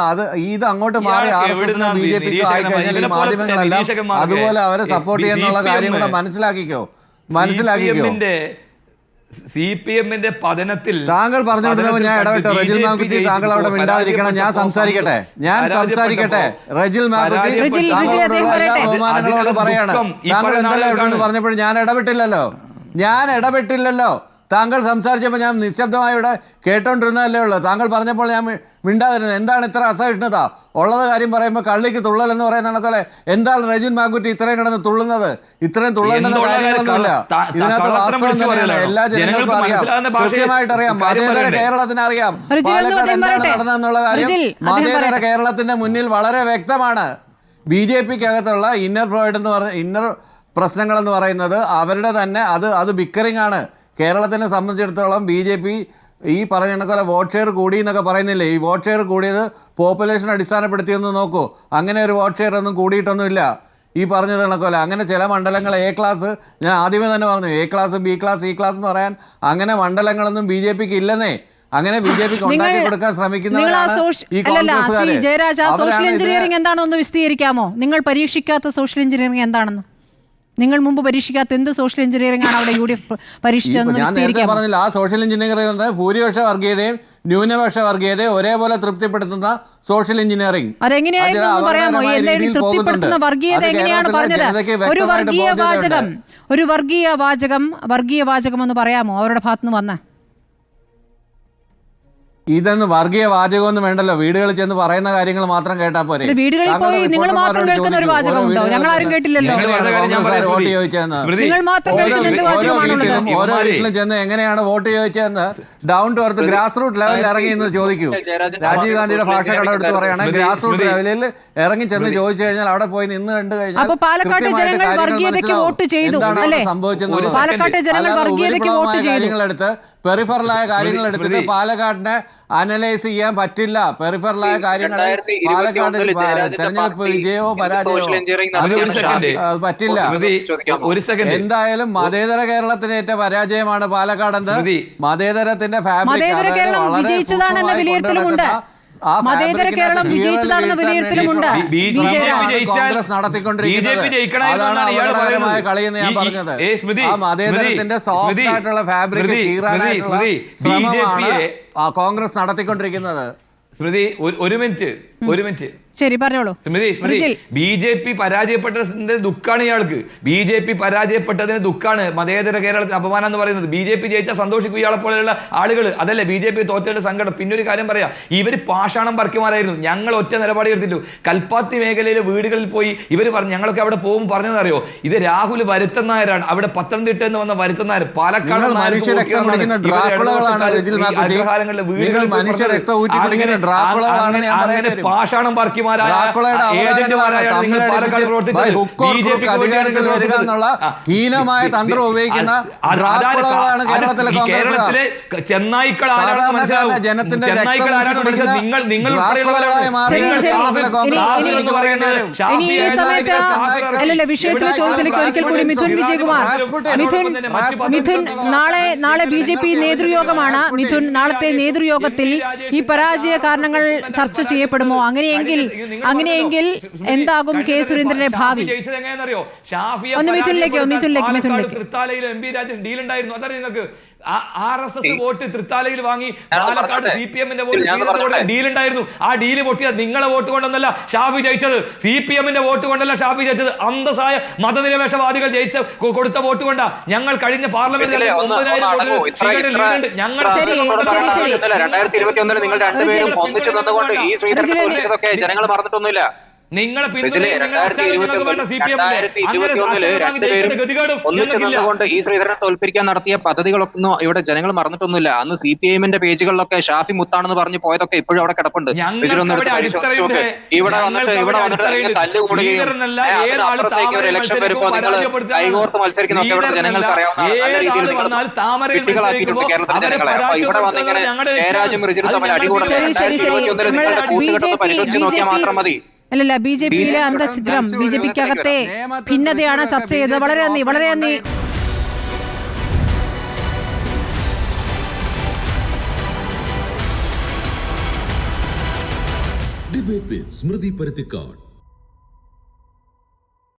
ഇത് അങ്ങോട്ട് മാറി RSSനും BJPക്കും ആയി കഴിഞ്ഞാൽ ഈ മാധ്യമങ്ങളെല്ലാം അതുപോലെ അവരെ സപ്പോർട്ട് ചെയ്യുന്നുള്ള കാര്യം കൂടെ മനസ്സിലാക്കിക്കോ. CPM-ന്റെ പതനത്തിൽ താങ്കൾ പറഞ്ഞുകൊണ്ടിരുന്നപ്പോൾ ഞാൻ ഇടപെട്ടോ. റജിൽ മാങ്കുറ്റി, താങ്കൾ അവിടെ മിണ്ടാതിരിക്കണം. ഞാൻ സംസാരിക്കട്ടെ. റജിൽ മാങ്കുറ്റി ബഹുമാനങ്ങളോട് പറയാണ്. താങ്കൾ എന്തെല്ലാം ഇടണമെന്ന് പറഞ്ഞപ്പോൾ ഞാൻ ഇടപെട്ടില്ലല്ലോ. താങ്കൾ സംസാരിച്ചപ്പോൾ ഞാൻ നിശബ്ദമായി ഇവിടെ കേട്ടോണ്ടിരുന്നതല്ലേ ഉള്ളൂ. താങ്കൾ പറഞ്ഞപ്പോൾ ഞാൻ മിണ്ടാതിരുന്നത്. എന്താണ് ഇത്ര അസഹിഷ്ണുത? ഉള്ളത് കാര്യം പറയുമ്പോൾ കള്ളിക്ക് തുള്ളലെന്ന് പറയുന്ന കണക്കല്ലേ? എന്താണ് റജിൽ മാങ്കുറ്റി ഇത്രയും കിടന്ന് തുള്ളുന്നത്? ഇത്രയും തുള്ളേണ്ടുന്ന കാര്യങ്ങളൊന്നുമില്ല. ഇതിനകത്ത് വാസ്തവം തന്നെയാണ്. എല്ലാ ജനങ്ങൾക്കും അറിയാം, കൃത്യമായിട്ട് അറിയാം. മതേതര കേരളത്തിന് അറിയാം പാലക്കാട് എന്താണ് നടന്നതെന്നുള്ള കാര്യം. മതേതര കേരളത്തിന്റെ മുന്നിൽ വളരെ വ്യക്തമാണ്. BJPക്കകത്തുള്ള ഇന്നർ പ്രശ്നങ്ങളെന്ന് പറയുന്നത് അവരുടെ തന്നെ അത് ബിക്കറിംഗ് ആണ്. കേരളത്തിനെ സംബന്ധിച്ചിടത്തോളം BJP ഈ പറഞ്ഞ കണക്കല്ല വോട്ട് ഷെയർ കൂടി എന്നൊക്കെ പറയുന്നില്ലേ? ഈ വോട്ട് ഷെയർ കൂടിയത് പോപ്പുലേഷൻ അടിസ്ഥാനപ്പെടുത്തിയൊന്ന് നോക്കൂ. അങ്ങനെ ഒരു വോട്ട് ഷെയർ ഒന്നും കൂടിയിട്ടൊന്നുമില്ല. ഈ പറഞ്ഞത് കണക്കല്ല. അങ്ങനെ ചില മണ്ഡലങ്ങൾ A ക്ലാസ്, ഞാൻ ആദ്യമേ തന്നെ പറഞ്ഞു, A class, B class, C class എന്ന് പറയാൻ അങ്ങനെ മണ്ഡലങ്ങളൊന്നും BJPക്ക് ഇല്ലെന്നേ. അങ്ങനെ BJPക്ക് ഉണ്ടാക്കി കൊടുക്കാൻ ശ്രമിക്കുന്നവരാണ് ഈ കോൺഗ്രസ്സുകാർ. സോഷ്യൽ എഞ്ചിനീയറിംഗ് എന്താണെന്ന് വിശദീകരിക്കാമോ? നിങ്ങൾ പരീക്ഷിക്കാത്ത സോഷ്യൽ എഞ്ചിനീയറിംഗ് എന്താണെന്ന്, നിങ്ങൾ മുമ്പ് പരീക്ഷിക്കാത്ത എന്ത് സോഷ്യൽ എഞ്ചിനീയറിംഗ് ആണ് അവിടെ UDF പരീക്ഷിച്ചതെന്ന് വിശദീകരിക്കാമോ? പറഞ്ഞില്ല. ആ സോഷ്യൽ എഞ്ചിനീയറിംഗ് ഭൂരിപക്ഷ വർഗീയതയും ന്യൂനപക്ഷ വർഗീയതയെ ഒരേപോലെ തൃപ്തിപ്പെടുത്തുന്ന സോഷ്യൽ എഞ്ചിനീയറിംഗ്. അതെങ്ങനെയായിരുന്നു പറയാമോ? തൃപ്തിപ്പെടുത്തുന്ന വർഗീയത എങ്ങനെയാണ് പറഞ്ഞത്? ഒരു വർഗീയ വാചകം എന്ന് പറയാമോ അവരുടെ ഭാഗത്തുനിന്ന് വന്ന? ഇതെന്ന് വർഗീയ വാചകമൊന്നും വേണ്ടല്ലോ, വീടുകളിൽ ചെന്ന് പറയുന്ന കാര്യങ്ങൾ മാത്രം കേട്ടാ പോരെ. വീടുകളിൽ പോയി നിങ്ങൾ മാത്രം കേൾക്കുന്ന ഒരു വാചകമുണ്ടോ? ഞങ്ങൾ ആരും കേട്ടില്ലല്ലോ. വോട്ട് ചോദിച്ചതെന്ന് നിങ്ങൾ മാത്രം കേൾക്കുന്ന എന്ത് വാചകമാണുള്ളത്? ഓരോ വീട്ടിലും ചെന്ന് എങ്ങനെയാണ് വോട്ട് ചോദിച്ചതെന്ന് down to earth grass root ലെവലിൽ ഇറങ്ങി എന്ന് ചോദിക്കൂ. രാജീവ് ഗാന്ധിയുടെ ഭാഷ കടമെടുത്ത് പറയുകയാണെങ്കിൽ ഗ്രാസ് റൂട്ട് ലെവലിൽ ഇറങ്ങി ചെന്ന് ചോദിച്ചു കഴിഞ്ഞാൽ അവിടെ പോയി നിന്ന് കണ്ടു കഴിഞ്ഞാൽ അപ്പൊ പാലക്കാട്ടെ ജനങ്ങൾ വർഗീയതയ്ക്ക് വോട്ട് ചെയ്തു അല്ലേ? പാലക്കാട്ടെ ജനങ്ങൾ വർഗീയതയ്ക്ക് വോട്ട് ചെയ്തു. കാര്യങ്ങളെടുത്ത് പെറിഫറലായ കാര്യങ്ങൾ എടുത്തിട്ട് പാലക്കാടിനെ അനലൈസ് ചെയ്യാൻ പറ്റില്ല. പെറിഫറലായ കാര്യങ്ങൾ പാലക്കാട് തെരഞ്ഞെടുപ്പ് വിജയമോ പരാജയമോ പറ്റില്ല. എന്തായാലും മതേതര കേരളത്തിനേറ്റ പരാജയമാണ് പാലക്കാടെന്ന് മതേതരത്തിന്റെ മതേതര കേരളം വിജയിച്ചതാണെന്ന വിലയിരുത്തലുമുണ്ട്. മതേതര കേരളം വിജയിച്ചതാണെന്ന വിലയിരുത്തലുമുണ്ട്. കോൺഗ്രസ് നടത്തിക്കൊണ്ടിരിക്കുന്നത് കളിയെന്ന് ഞാൻ പറഞ്ഞത് ആ മതേതരത്തിന്റെ സോഫ്റ്റ് ആയിട്ടുള്ള ഫാബ്രിക് കീറാനായിട്ടുള്ള ശ്രമമാണ് കോൺഗ്രസ് നടത്തിക്കൊണ്ടിരിക്കുന്നത്. സ്മൃതി ഒരു മിനിറ്റ് ശരി പറഞ്ഞോളൂ. സ്മൃതി BJP പരാജയപ്പെട്ടതിന്റെ ദുഃഖാണ് ഇയാൾക്ക്. BJP പരാജയപ്പെട്ടതിന് ദുഃഖാണ് മതേതര കേരളത്തിന് അപമാനം എന്ന് പറയുന്നത്. BJP ജയിച്ചാൽ സന്തോഷിക്കും ഇയാളെ പോലെയുള്ള ആളുകൾ. അതല്ലേ BJP തോറ്റയുടെ സങ്കടം. പിന്നെ ഒരു കാര്യം പറയാം, ഇവര് പാഷാണം പറക്കുമാരായിരുന്നു. ഞങ്ങൾ ഒറ്റ നിലപാട് എടുത്തിട്ടു. കൽപ്പാത്തി മേഖലയിലെ വീടുകളിൽ പോയി ഇവർ പറഞ്ഞു, ഞങ്ങളൊക്കെ അവിടെ പോകും പറഞ്ഞതറിയോ, ഇത് രാഹുൽ വരുത്തൻ നായരാണ്. അവിടെ പത്തനംതിട്ട എന്ന് വന്ന വരുത്തൻ നായർ പാലക്കാട് പാഷാണം പറക്കി ഹീനമായ തന്ത്രം ഉപയോഗിക്കുന്ന കേരളത്തിലെ ചെന്നായ്ക്കൾ ജനത്തിന്റെ നിങ്ങൾ അല്ലല്ല വിഷയത്തിലെ ചോദ്യത്തിലേക്ക് ഒരിക്കൽ കൂടി മിഥുൻ വിജയകുമാർ. മിഥുൻ നാളെ BJP നേതൃയോഗമാണ്. മിഥുൻ നാളത്തെ നേതൃയോഗത്തിൽ ഈ പരാജയ കാരണങ്ങൾ ചർച്ച ചെയ്യപ്പെടുമോ? അങ്ങനെയെങ്കിൽ എന്താകും കെ സുരേന്ദ്രന്റെ ഭാവി? ഒന്ന് മിഥുനിലേക്ക് തൃത്താലയിൽ MP രാജേഷ് ഡീൽ ഉണ്ടായിരുന്നു, അതറിയാം നിങ്ങൾക്ക്. RSS വോട്ട് തൃത്താലയിൽ വാങ്ങി പാലക്കാട് CPM-ന്റെ വോട്ട് ഡീൽ ഉണ്ടായിരുന്നു. ആ ഡീല് പൊട്ടിയത് നിങ്ങളെ വോട്ട് കൊണ്ടൊന്നല്ല ഷാഫി ജയിച്ചത്, CPM-ന്റെ വോട്ട് കൊണ്ടല്ല ഷാഫി ജയിച്ചത്, അന്തസ്സായ മതനിരപേക്ഷവാദികൾ കൊടുത്ത വോട്ട് കൊണ്ടാ. ഞങ്ങൾ കഴിഞ്ഞ പാർലമെന്റ് 2021 നിങ്ങൾ രണ്ടുപേരും ഒന്നിച്ചു നിന്നുകൊണ്ട് ഈ ശ്രീധരൻ ജനങ്ങൾ മറന്നിട്ടൊന്നുമില്ല. നിങ്ങളെ ഒന്നിച്ചുകൊണ്ട് ഈ ശ്രീധരനെ തോൽപ്പിക്കാൻ നടത്തിയ പദ്ധതികളൊന്നും ഇവിടെ ജനങ്ങൾ മറന്നിട്ടൊന്നുമില്ല. അന്ന് CPM-ന്റെ പേജുകളിലൊക്കെ ഷാഫി മുത്താണെന്ന് പറഞ്ഞു പോയതൊക്കെ ഇപ്പോഴും അവിടെ കിടപ്പുണ്ട്. ഇവിടെ വന്നിട്ട് തല്ലുകൂടുകയും അപ്പുറത്തേക്ക് ഒരു ഇലക്ഷൻ വരുമ്പോ നിങ്ങൾ കൈകോർത്ത് മത്സരിക്കുന്നൊക്കെ ഇവിടെ ജനങ്ങൾക്ക് അറിയാവുന്നതാണ്. നല്ല രീതിയിൽ നിങ്ങൾ കുട്ടികളാക്കിയിട്ടുണ്ട് കേരളത്തിലെ ജനങ്ങളെ. അപ്പൊ ഇവിടെ വന്നിങ്ങനെ ജയരാജും റിജിനും തമ്മിൽ അടികൂടുന്നത് 2021 നിങ്ങളുടെ കൂട്ടുകെട്ടൊന്ന് പരിശോധിച്ച് നോക്കിയാൽ മാത്രം മതി. അല്ലല്ല BJP-യിലെ അന്തഃഛിദ്രം, BJP-ക്കകത്തെ ഭിന്നതയാണ് ചർച്ച ചെയ്തത്. വളരെ നന്ദി. Debate with Smriti Paruthikad.